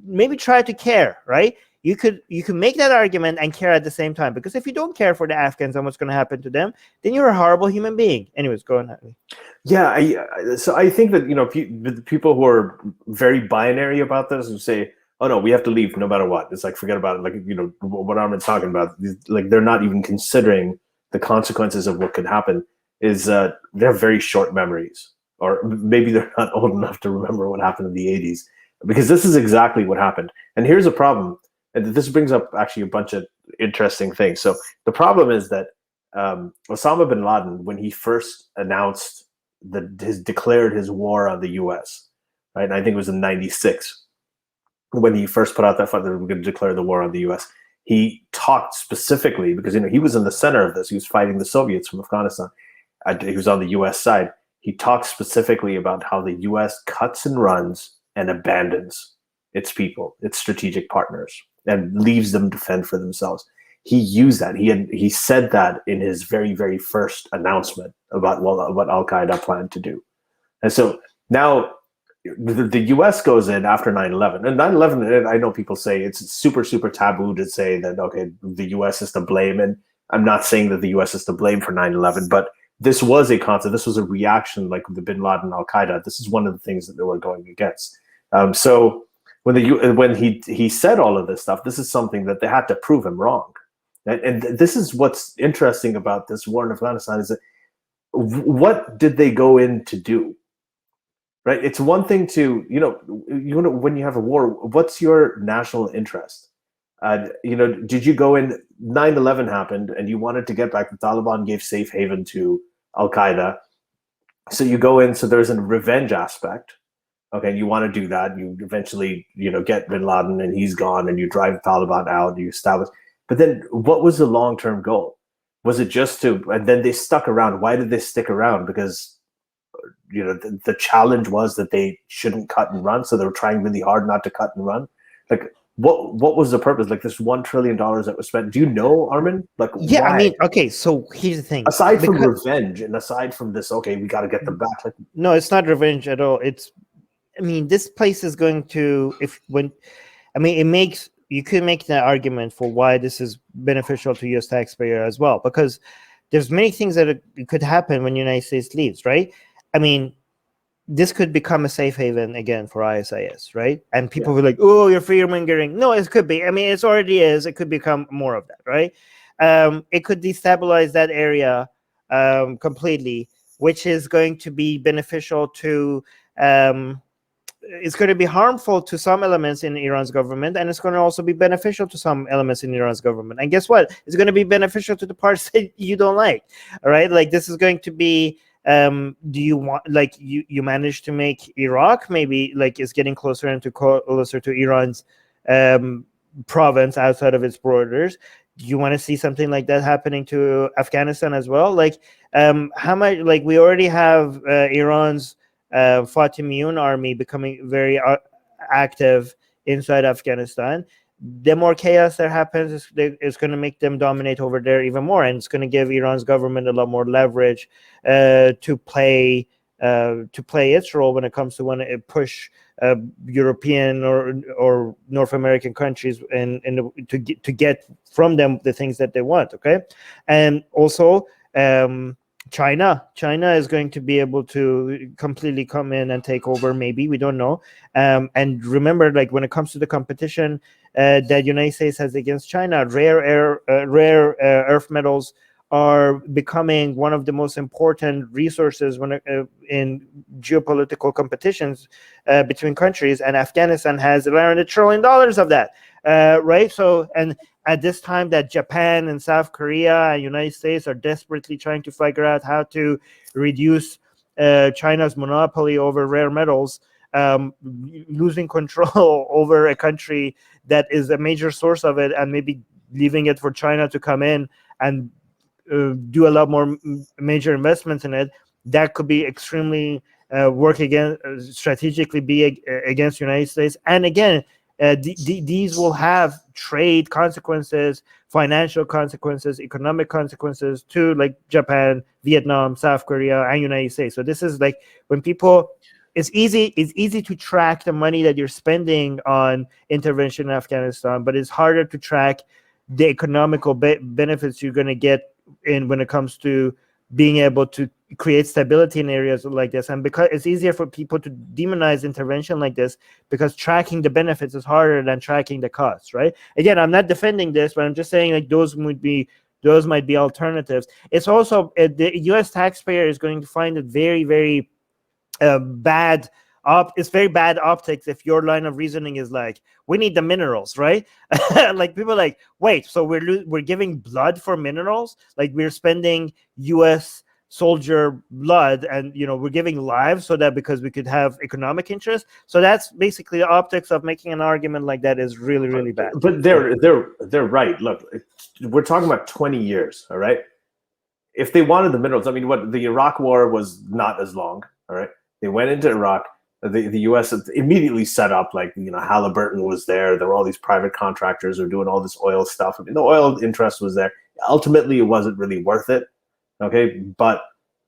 maybe try to care, right? You could make that argument and care at the same time, because if you don't care for the Afghans and what's going to happen to them, then you're a horrible human being. Anyways, go on. Yeah, so I think that the people who are very binary about this and say, oh no, we have to leave no matter what. It's like, forget about it. Like, what Armin's talking about, like, they're not even considering the consequences of what could happen. Is they have very short memories, or maybe they're not old enough to remember what happened in the 80s, because this is exactly what happened. And here's a problem. And this brings up actually a bunch of interesting things. So the problem is that Osama bin Laden, when he first announced declared his war on the U.S., right? And I think it was in '96 when he first put out that fight that we're going to declare the war on the U.S. He talked specifically, because he was in the center of this. He was fighting the Soviets from Afghanistan. He was on the U.S. side. He talked specifically about how the U.S. cuts and runs and abandons its people, its strategic partners, and leaves them to fend for themselves. He used that. He said that in his very, very first announcement about what Al-Qaeda planned to do. And so now the U.S. goes in after 9/11. And 9/11, I know people say it's super, super taboo to say that, okay, the U.S. is to blame. And I'm not saying that the U.S. is to blame for 9/11, but this was a concept. This was a reaction, like the bin Laden Al-Qaeda. This is one of the things that they were going against. So when he said all of this stuff, this is something that they had to prove him wrong. And this is what's interesting about this war in Afghanistan, is that what did they go in to do? Right? It's one thing to, when you have a war, what's your national interest? Did you go in, 9/11 happened and you wanted to get back, the Taliban gave safe haven to Al-Qaeda. So you go in, so there's a revenge aspect. Okay, you want to do that. You eventually, get bin Laden and he's gone, and you drive the Taliban out, you establish. But then what was the long-term goal? Was it just to, and then they stuck around. Why did they stick around? Because, the challenge was that they shouldn't cut and run. So they were trying really hard not to cut and run. Like, what was the purpose? Like this $1 trillion that was spent. Do you know, Armin? Like, Yeah, why? I mean, okay, so here's the thing. Aside from revenge and aside from this, okay, we got to get them back. Like, no, it's not revenge at all. I mean, this place is going to, you could make the argument for why this is beneficial to U.S. taxpayer as well, because there's many things that could happen when the United States leaves, right? I mean, this could become a safe haven again for ISIS, right? And people were like, oh, you're fear-mongering. No, it could be. I mean, it already is. It could become more of that, right? It could destabilize that area completely, which is going to be beneficial to, it's going to be harmful to some elements in Iran's government, and it's going to also be beneficial to some elements in Iran's government. And guess what? It's going to be beneficial to the parts that you don't like, all right? Like, this is going to be, do you want, like, you managed to make Iraq maybe like is getting closer and closer to Iran's province outside of its borders. Do you want to see something like that happening to Afghanistan as well? Like, how much, like, we already have Iran's Fatimiyun army becoming very active inside Afghanistan. The more chaos that happens, it's going to make them dominate over there even more, and it's going to give Iran's government a lot more leverage to play its role when it comes to when it push European or North American countries to get from them the things that they want. Okay, and also China is going to be able to completely come in and take over. Maybe, we don't know. And remember, like, when it comes to the competition that United States has against China, rare earth metals are becoming one of the most important resources when in geopolitical competitions between countries, and Afghanistan has around $1 trillion of that, right? So, and at this time that Japan and South Korea and United States are desperately trying to figure out how to reduce China's monopoly over rare metals, losing control over a country that is a major source of it, and maybe leaving it for China to come in and do a lot more major investments in it, that could be extremely work against strategically be against United States. And again, these will have trade consequences, financial consequences, economic consequences to, like, Japan, Vietnam, South Korea, and United States. So this is like, when people, it's easy to track the money that you're spending on intervention in Afghanistan, but it's harder to track the economical benefits you're going to get in when it comes to being able to create stability in areas like this. And because it's easier for people to demonize intervention like this, because tracking the benefits is harder than tracking the costs, right? Again, I'm not defending this, but I'm just saying, like, those might be alternatives. It's also the U.S. taxpayer is going to find it very, very bad. It's very bad optics if your line of reasoning is like, we need the minerals, right? Like, people are like, wait, so we're giving blood for minerals? Like, we're spending U.S. soldier blood, and we're giving lives so that because we could have economic interest. So that's basically the optics of making an argument like that is really, really bad. But they're right. Look, we're talking about 20 years, all right? If they wanted the minerals, I mean, what the Iraq war was not as long, all right? They went into Iraq. The U.S. immediately set up, like, Halliburton was there. There were all these private contractors who were doing all this oil stuff. I mean, the oil interest was there. Ultimately, it wasn't really worth it, okay? But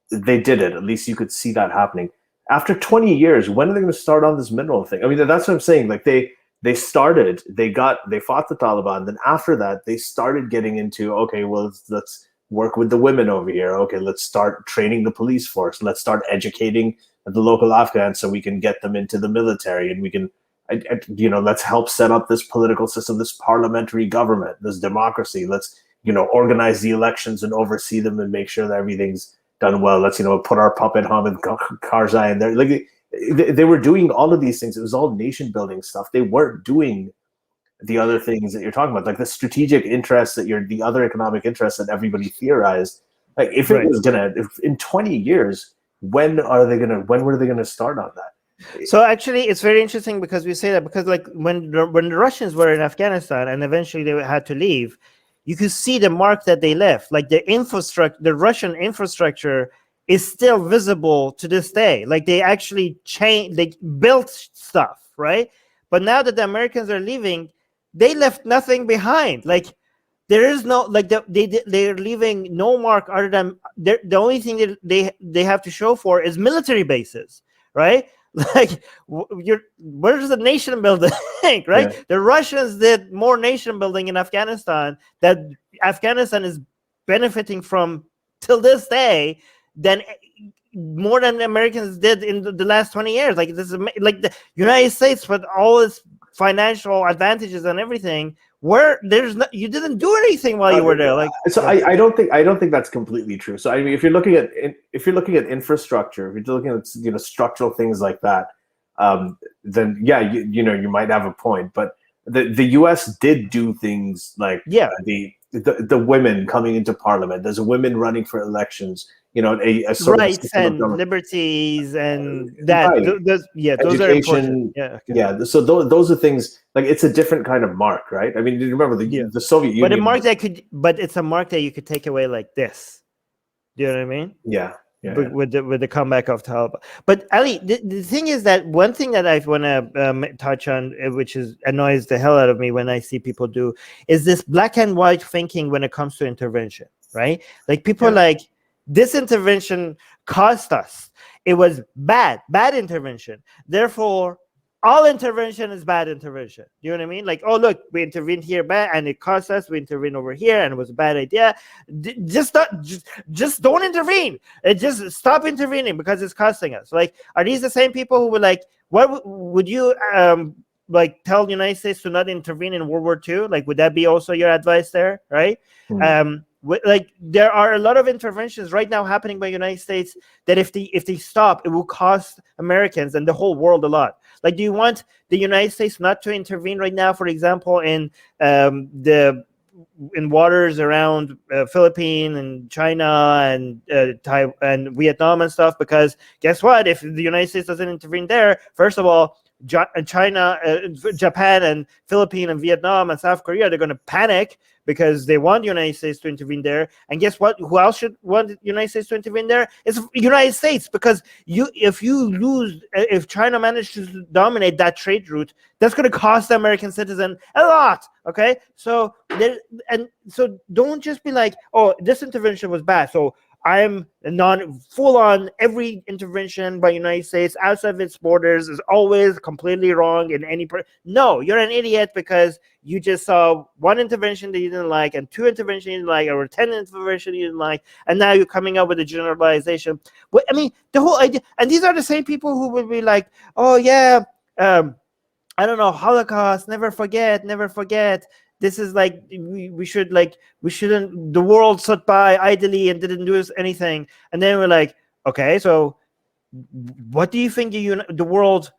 they did it. At least you could see that happening. After 20 years, when are they going to start on this mineral thing? I mean, that's what I'm saying. Like, they fought the Taliban. Then after that, they started getting into, okay, well, let's work with the women over here. Okay, let's start training the police force. Let's start educating the local Afghans so we can get them into the military, and we can, let's help set up this political system, this parliamentary government, this democracy. Let's, organize the elections and oversee them and make sure that everything's done well. Let's, put our puppet Hamid Karzai in there. Like, they were doing all of these things. It was all nation building stuff. They weren't doing the other things that you're talking about, like the strategic interests the other economic interests that everybody theorized. Like, if it was if in 20 years, when were they gonna start on that? So actually, it's very interesting because we say that because, like, when the Russians were in Afghanistan and eventually they had to leave, you could see the mark that they left. Like, the Russian infrastructure is still visible to this day. Like, they actually they built stuff, right? But now that the Americans are leaving, they left nothing behind. Like there is no like they're leaving no mark other than the only thing that they have to show for is military bases, right? Like where's the nation building, right? Yeah. The Russians did more nation building in Afghanistan that Afghanistan is benefiting from till this day than more than the Americans did in the last 20 years. Like this is like the United States with all its financial advantages and everything, where there's no, you didn't do anything while you were there. Like so, I don't think that's completely true. So I mean, if you're looking at infrastructure, if you're looking at structural things like that, then yeah, you might have a point. But the U.S. did do things like the women coming into parliament. There's women running for elections. A sort rights of and liberties and that. Right. Those Education, are important. Yeah. Okay. Yeah. So those are things like it's a different kind of mark, right? I mean, you remember the Soviet Union, but a mark but it's a mark that you could take away like this. Do you know what I mean? Yeah. With the comeback of Taliban. But Ali, the thing is that one thing that I want to touch on, which annoys the hell out of me when I see people do, is this black and white thinking when it comes to intervention, right? Like people are like, this intervention cost us. It was bad intervention. Therefore, all intervention is bad intervention. You know what I mean? Like, oh, look, we intervened here bad and it cost us. We intervened over here and it was a bad idea. Just don't intervene. Just stop intervening because it's costing us. Like, are these the same people who were like, what would you like tell the United States to not intervene in World War II? Like, would that be also your advice there? Right? Like there are a lot of interventions right now happening by the United States that if they stop, it will cost Americans and the whole world a lot. Like, do you want the United States not to intervene right now, for example, in waters around Philippines and China and Taiwan and Vietnam and stuff? Because guess what? If the United States doesn't intervene there, first of all, China, Japan, and Philippines, and Vietnam, and South Korea, they're going to panic because they want the United States to intervene there. And guess what? Who else should want the United States to intervene there? It's the United States, because if China manages to dominate that trade route, that's going to cost the American citizen a lot. Okay, so don't just be like, oh, this intervention was bad, so I'm full on every intervention by the United States outside of its borders is always completely wrong in any No, you're an idiot because you just saw one intervention that you didn't like and two interventions you didn't like, or 10 interventions you didn't like, and now you're coming up with a generalization. Well, I mean, the whole idea, and these are the same people who will be like, oh yeah, I don't know, Holocaust, never forget. This is like we shouldn't. The world sat by idly and didn't do anything, and then we're like, okay, so what do you think the world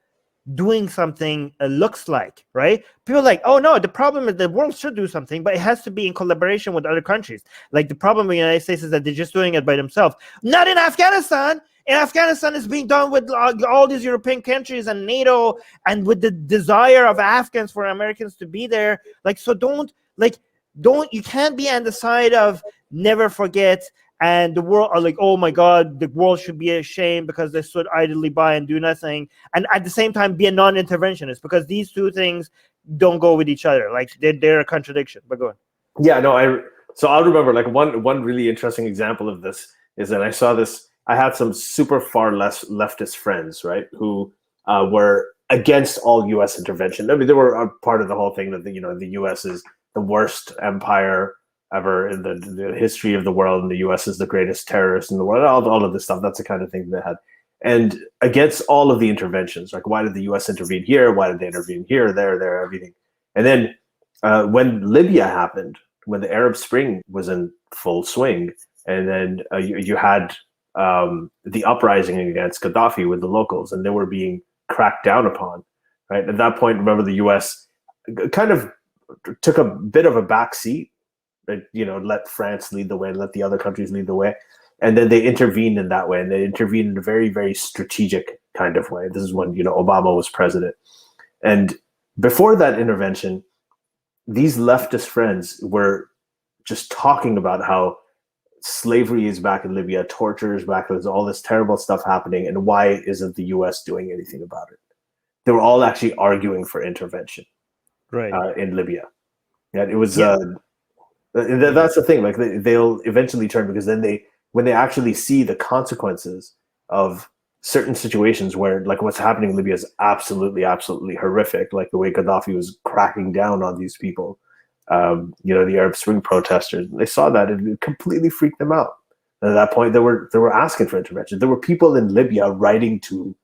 doing something looks like, right? People are like, oh no, the problem is the world should do something, but it has to be in collaboration with other countries. Like the problem with the United States is that they're just doing it by themselves. Not in Afghanistan. In Afghanistan, it's being done with all these European countries and NATO, and with the desire of Afghans for Americans to be there. Like, so you can't be on the side of never forget, and the world are like, oh my God, the world should be ashamed because they stood idly by and do nothing, and at the same time be a non-interventionist, because these two things don't go with each other. Like they're a contradiction. But go on. Yeah, no, so I'll remember like one really interesting example of this is that I saw this. I had some super far leftist friends, right, who were against all U.S. intervention. I mean, they were a part of the whole thing that the U.S. is the worst empire ever in the history of the world, and the U.S. is the greatest terrorist in the world. All of this stuff. That's the kind of thing they had, and against all of the interventions. Like, why did the U.S. intervene here? Why did they intervene here, there, everything? And then when Libya happened, when the Arab Spring was in full swing, and then you had the uprising against Gaddafi with the locals, and they were being cracked down upon, right? At that point, remember, the U.S. kind of took a bit of a back seat, let France lead the way, let the other countries lead the way, and then they intervened in that way, and they intervened in a very, very strategic kind of way. This is when Obama was president, and before that intervention, these leftist friends were just talking about how slavery is back in Libya, torture is back, there's all this terrible stuff happening, and why isn't the U.S. doing anything about it? They were all actually arguing for intervention. Right. in Libya. And it was Yeah. that's the thing. Like they'll eventually turn, because then when they actually see the consequences of certain situations where, like, what's happening in Libya is absolutely, absolutely horrific. Like the way Gaddafi was cracking down on these people, the Arab Spring protesters. They saw that, and it completely freaked them out. And at that point, they were asking for intervention. There were people in Libya writing to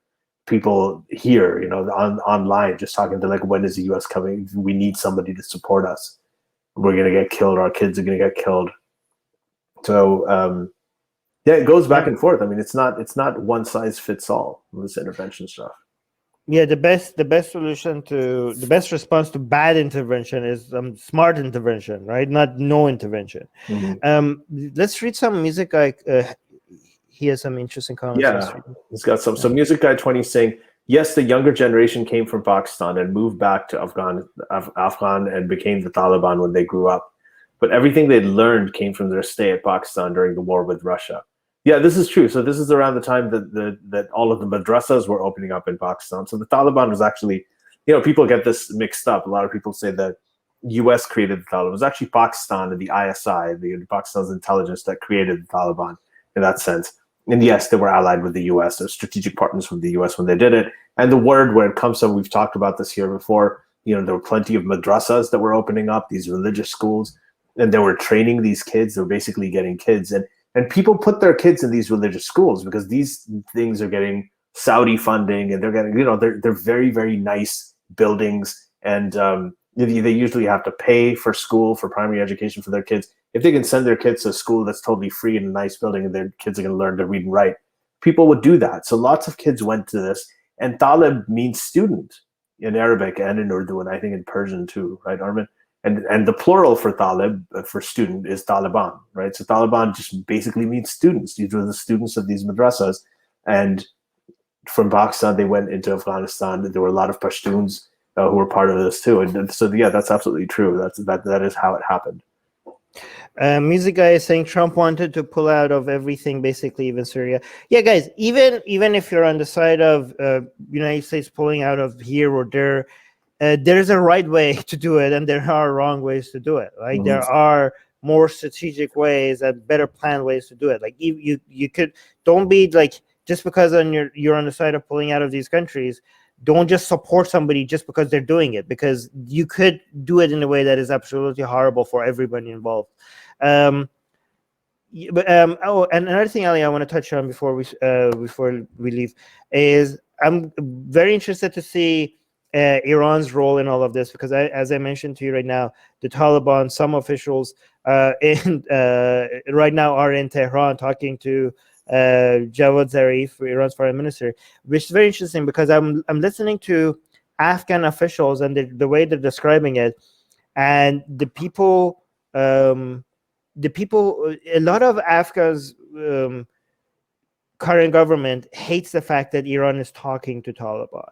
people here, online, just talking to, like, when is the U.S. coming? We need somebody to support us. We're gonna get killed. Our kids are gonna get killed. So yeah, it goes back and forth. I mean, it's not one size fits all, this intervention stuff. Yeah, the best solution to the best response to bad intervention is smart intervention, right? Not no intervention. Let's read some music. He has some interesting comments. Yeah, he's got some. So Music Guy 20 saying, yes, the younger generation came from Pakistan and moved back to Afghan and became the Taliban when they grew up. But everything they'd learned came from their stay at Pakistan during the war with Russia. Yeah, this is true. So this is around the time that all of the madrasas were opening up in Pakistan. So the Taliban was actually, people get this mixed up. A lot of people say that U.S. created the Taliban. It was actually Pakistan and the ISI, the Pakistan's intelligence, that created the Taliban in that sense. And yes, they were allied with the U.S. They're strategic partners with the U.S. when they did it. And the word where it comes from, we've talked about this here before, there were plenty of madrasas that were opening up, these religious schools, and they were training these kids. They were basically getting kids. And people put their kids in these religious schools because these things are getting Saudi funding, and they're getting, they're very, very nice buildings. And they usually have to pay for school, for primary education for their kids. If they can send their kids to a school that's totally free in a nice building, and their kids are going to learn to read and write, people would do that. So lots of kids went to this. And Talib means student in Arabic and in Urdu, and I think in Persian too, right, Armin? And the plural for Talib, for student, is Taliban, right? So Taliban just basically means students. These were the students of these madrasas. And from Pakistan, they went into Afghanistan. There were a lot of Pashtuns who were part of this too. And so, yeah, that's absolutely true. That is how it happened. Music Guy is saying Trump wanted to pull out of everything, basically even Syria. Yeah, guys, even if you're on the side of United States pulling out of here or there, there's a right way to do it, and there are wrong ways to do it. Like there are more strategic ways and better planned ways to do it. Like you could, don't be like, just because you're on the side of pulling out of these countries, don't just support somebody just because they're doing it, because you could do it in a way that is absolutely horrible for everybody involved. And another thing, Ali, I want to touch on before we leave is I'm very interested to see Iran's role in all of this, because as I mentioned to you right now, the Taliban, some officials right now are in Tehran talking to Javad Zarif, Iran's foreign minister, which is very interesting because I'm listening to Afghan officials and the way they're describing it, and the people, a lot of Afghans' current government hates the fact that Iran is talking to Taliban,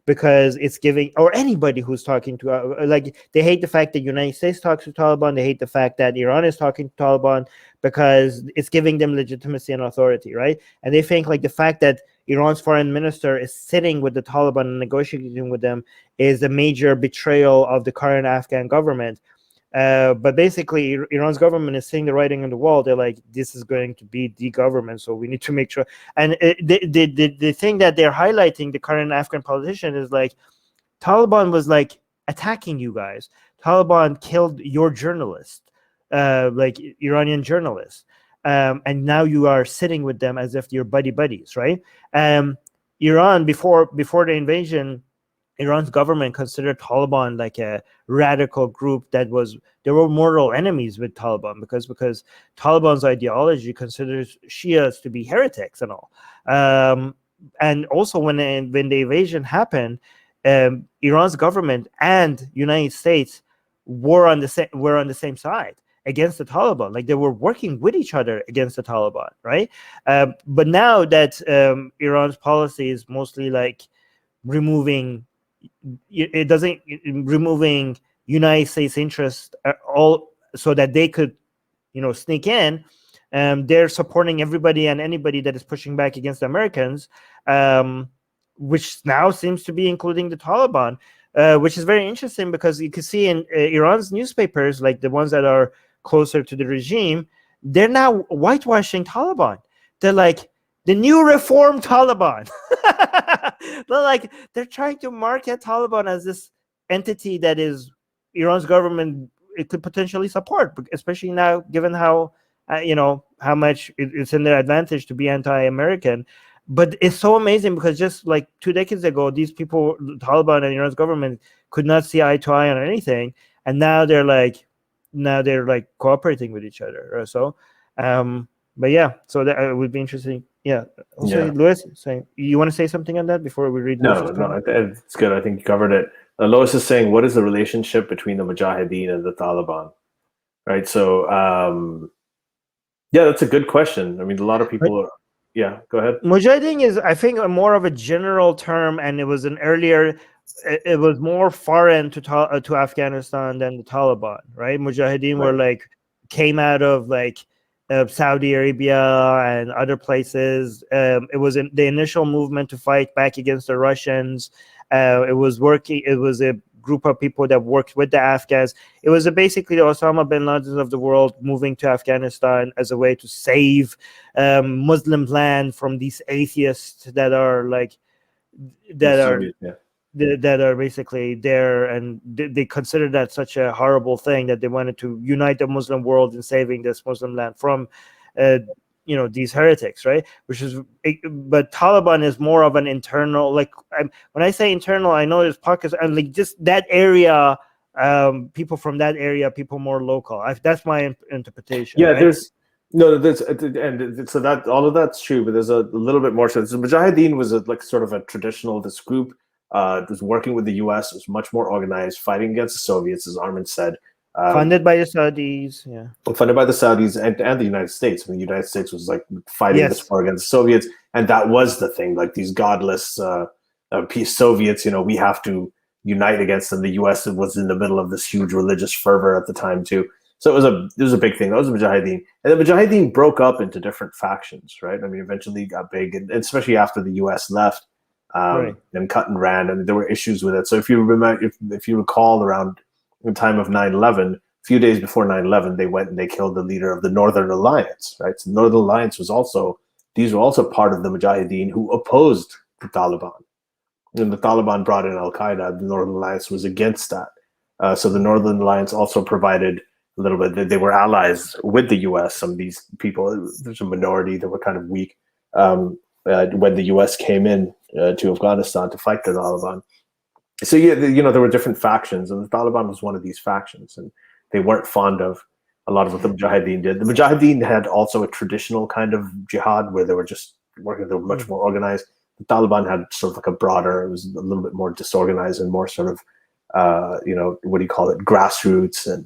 because it's giving, or anybody who's talking to, like, they hate the fact that United States talks to Taliban. They hate the fact that Iran is talking to Taliban because it's giving them legitimacy and authority, right? And they think like the fact that Iran's foreign minister is sitting with the Taliban and negotiating with them is a major betrayal of the current Afghan government. But basically, Iran's government is seeing the writing on the wall. They're like, this is going to be the government, so we need to make sure. And the thing that they're highlighting, the current Afghan politician, is like, Taliban was like attacking you guys. Taliban killed your journalist, like Iranian journalists. And now you are sitting with them as if you're buddies, right? Iran, before the invasion, Iran's government considered Taliban like a radical group they were mortal enemies with Taliban because Taliban's ideology considers Shias to be heretics and all. And also when the invasion happened, Iran's government and United States were on the same side against the Taliban. Like they were working with each other against the Taliban, right? But now that Iran's policy is mostly like removing United States interests all, so that they could, sneak in. They're supporting everybody and anybody that is pushing back against the Americans, which now seems to be including the Taliban. which is very interesting because you can see in Iran's newspapers, like the ones that are closer to the regime, they're now whitewashing Taliban. They're like the new reformed Taliban. They're trying to market Taliban as this entity that is Iran's government it could potentially support, especially now given how how much it's in their advantage to be anti-American. But it's so amazing because just like 2 decades ago, these people, Taliban and Iran's government, could not see eye to eye on anything, and now they're like cooperating with each other or so. But yeah, so that would be interesting. Yeah. Also, Louis, saying you want to say something on that before we read? No, it's good. I think you covered it. Lois is saying, what is the relationship between the Mujahideen and the Taliban? Right. So, yeah, that's a good question. I mean, a lot of people are. Yeah, go ahead. Mujahideen is, I think, more of a general term, and it was it was more foreign to Afghanistan than the Taliban, right? Mujahideen were came out of Saudi Arabia and other places. It was the initial movement to fight back against the Russians. It was a group of people that worked with the Afghans. It was basically the Osama bin Laden of the world moving to Afghanistan as a way to save Muslim land from these atheists that are that are basically there, and they consider that such a horrible thing that they wanted to unite the Muslim world in saving this Muslim land from these heretics, right? But Taliban is more of an internal, when I say internal, I know there's pockets and just that area, people from that area, people more local. That's my interpretation. Yeah, right? So that all of that's true, but there's a little bit more. So the Mujahideen was sort of a traditional, this group was working with the U.S., was much more organized, fighting against the Soviets, as Armin said. Funded by the Saudis, yeah. Funded by the Saudis and the United States. I mean, the United States was fighting this war against the Soviets, and that was the thing. These godless peace Soviets, we have to unite against them. The U.S. was in the middle of this huge religious fervor at the time too. So it was a big thing. That was the Mujahideen, and the Mujahideen broke up into different factions, right? I mean, eventually it got big, and especially after the U.S. left and cut and ran, and there were issues with it. So if you remember, if you recall, around the time of 9/11, a few days before 9/11, they went and they killed the leader of the Northern Alliance, right? So the Northern Alliance were also part of the Mujahideen who opposed the Taliban. When the Taliban brought in Al-Qaeda, the Northern Alliance was against that. So the Northern Alliance also provided a little bit. They were allies with the U.S. Some of these people, there's a minority that were kind of weak when the U.S. came in to Afghanistan to fight the Taliban. So yeah, there were different factions, and the Taliban was one of these factions, and they weren't fond of a lot of what the Mujahideen did. The Mujahideen had also a traditional kind of jihad where they were just working; they were much more organized. The Taliban had sort of a broader; it was a little bit more disorganized and more sort of, what do you call it, grassroots and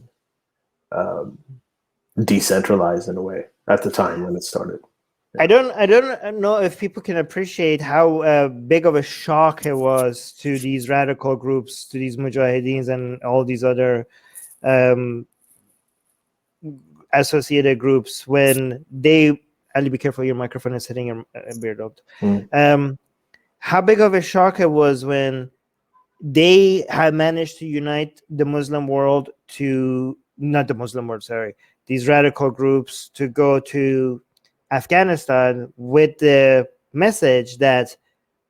decentralized in a way at the time when it started. I don't know if people can appreciate how big of a shock it was to these radical groups, to these Mujahideens and all these other associated groups when they. Ali, be careful! Your microphone is hitting your beard out. How big of a shock it was when they had managed to unite the Muslim world these radical groups to go to Afghanistan with the message that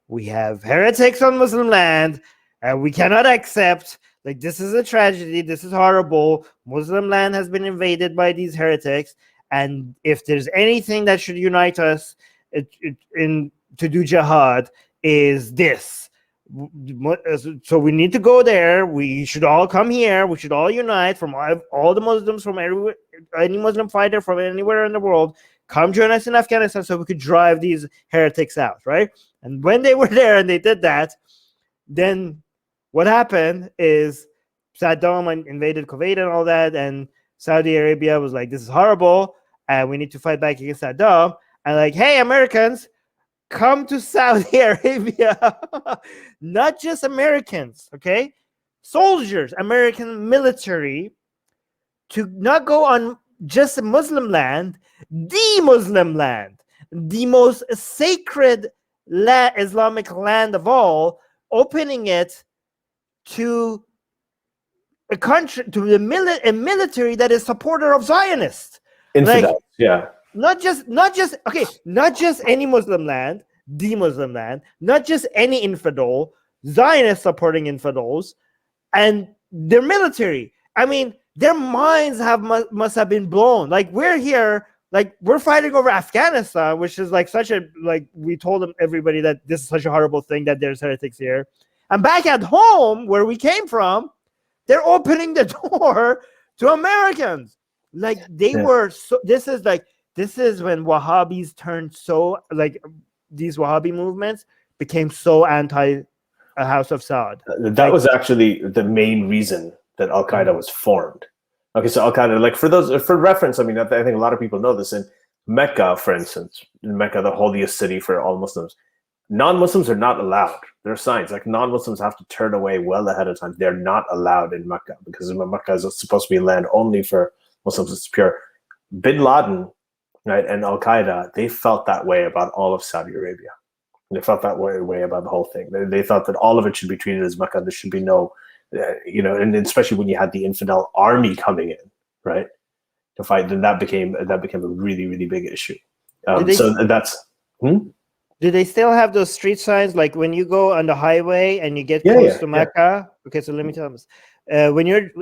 we have heretics on Muslim land and we cannot accept, this is a tragedy, this is horrible, Muslim land has been invaded by these heretics, and if there's anything that should unite us to do jihad is this. So we need to go there. We should all come here. We should all unite from all the Muslims from everywhere, any Muslim fighter from anywhere in the world. Come join us in Afghanistan so we could drive these heretics out, right? And when they were there and they did that, then what happened is Saddam invaded Kuwait and all that, and Saudi Arabia was like, this is horrible, and we need to fight back against Saddam. And hey, Americans, come to Saudi Arabia. Not just Americans, okay? Soldiers, American military, to not go on just Muslim land, the Muslim land, the most sacred Islamic land of all, opening it to a country, to a military that is supporter of Zionists. Infidels, yeah. Not just any Muslim land, the Muslim land, not just any infidel, Zionists supporting infidels, and their military. I mean, their minds must have been blown. Like, we're here, like, we're fighting over Afghanistan, which is like such a, like, we told everybody that this is such a horrible thing that there's heretics here. And back at home, where we came from, they're opening the door to Americans. Like, they were so, this is when Wahhabis turned so, like, these Wahhabi movements became so anti a House of Saud. That was actually the main reason that Al-Qaeda was formed. Okay, so Al-Qaeda, like, for reference, I mean, I think a lot of people know this. In Mecca, for instance, in Mecca, the holiest city for all Muslims, non-Muslims are not allowed. There are signs, like, non-Muslims have to turn away well ahead of time. They're not allowed in Mecca, because Mecca is supposed to be land only for Muslims. It's pure. Bin Laden, right, and Al-Qaeda, they felt that way about all of Saudi Arabia. They felt that way about the whole thing. They thought that all of it should be treated as Mecca. There should be no, and especially when you had the infidel army coming in, right, to fight, then that became a really, really big issue. So that's. Do they still have those street signs, like when you go on the highway and you get close to Mecca? Yeah. Okay, so let me tell you this.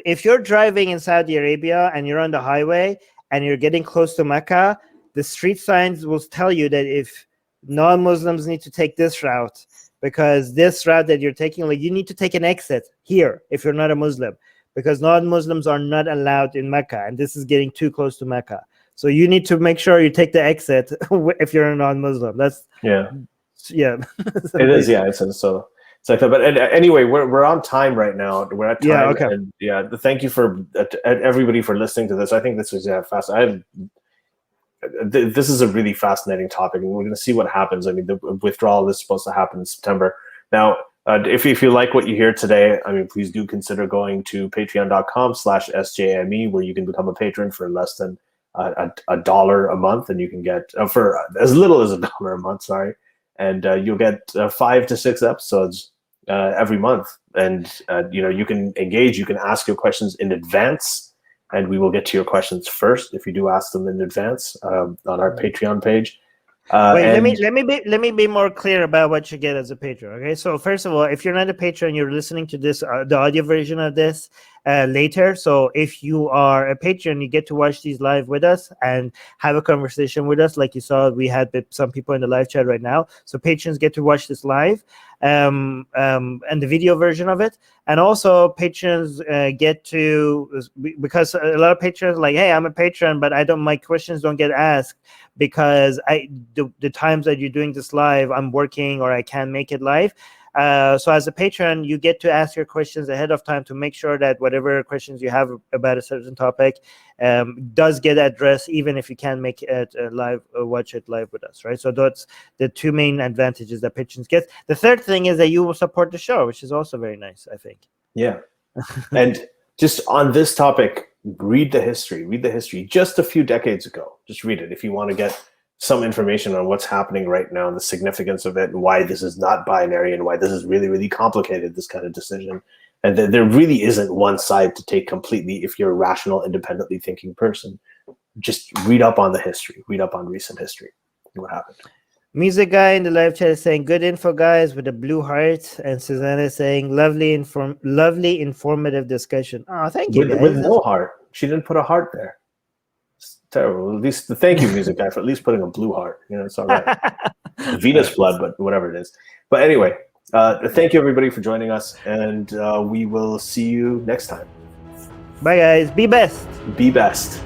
If you're driving in Saudi Arabia and you're on the highway and you're getting close to Mecca, the street signs will tell you that if non-Muslims need to take this route, because this route that you're taking, like, you need to take an exit here if you're not a Muslim, because non-Muslims are not allowed in Mecca, and this is getting too close to Mecca. So you need to make sure you take the exit if you're a non-Muslim. That's it is. Yeah, it's like that. But anyway, we're on time right now. We're at time. Yeah. Okay. And, thank you for everybody for listening to this. I think this was fast. This is a really fascinating topic, and we're going to see what happens. I mean, the withdrawal is supposed to happen in September. Now, if you like what you hear today, I mean, please do consider going to patreon.com/SJME, where you can become a patron for less than $1 a month, and you can get for as little as $1 a month. Sorry, and you'll get 5 to 6 episodes every month, and you can engage. You can ask your questions in advance, and we will get to your questions first if you do ask them in advance on our Patreon page. Wait, let me be more clear about what you get as a patron. Okay, so first of all, if you're not a patron, you're listening to this the audio version of this later. So if you are a patron, you get to watch these live with us and have a conversation with us, like you saw we had some people in the live chat right now. So patrons get to watch this live and the video version of it, and also patrons get to, because a lot of patrons like, hey, I'm a patron, but my questions don't get asked because the times that you're doing this live, I'm working or I can't make it live. So as a patron, you get to ask your questions ahead of time to make sure that whatever questions you have about a certain topic does get addressed, even if you can't make it live or watch it live with us, right? So that's the two main advantages that patrons get. The third thing is that you will support the show, which is also very nice, I think. Yeah. And just on this topic, read the history just a few decades ago. Just read it if you want to get some information on what's happening right now and the significance of it and why this is not binary and why this is really, really complicated, this kind of decision. And there really isn't one side to take completely if you're a rational, independently thinking person. Just read up on the history, read up on recent history, what happened. Music guy in the live chat is saying, good info, guys, with a blue heart. And Susanna is saying, lovely, informative discussion. Oh, thank you, guys. With no heart. She didn't put a heart there. It's terrible. At least thank you, music guy, for at least putting a blue heart. It's all right. Venus blood, but whatever it is. But anyway, thank you, everybody, for joining us. And we will see you next time. Bye, guys. Be best. Be best.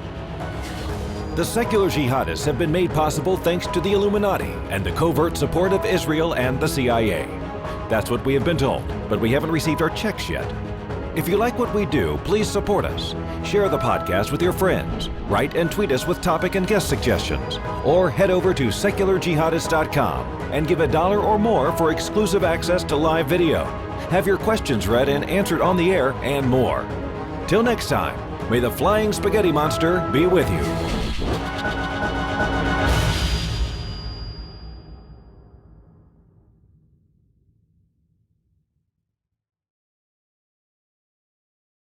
The Secular Jihadists have been made possible thanks to the Illuminati and the covert support of Israel and the CIA. That's what we have been told, but we haven't received our checks yet. If you like what we do, please support us. Share the podcast with your friends. Write and tweet us with topic and guest suggestions. Or head over to secularjihadists.com and give $1 or more for exclusive access to live video. Have your questions read and answered on the air, and more. Till next time, may the flying spaghetti monster be with you.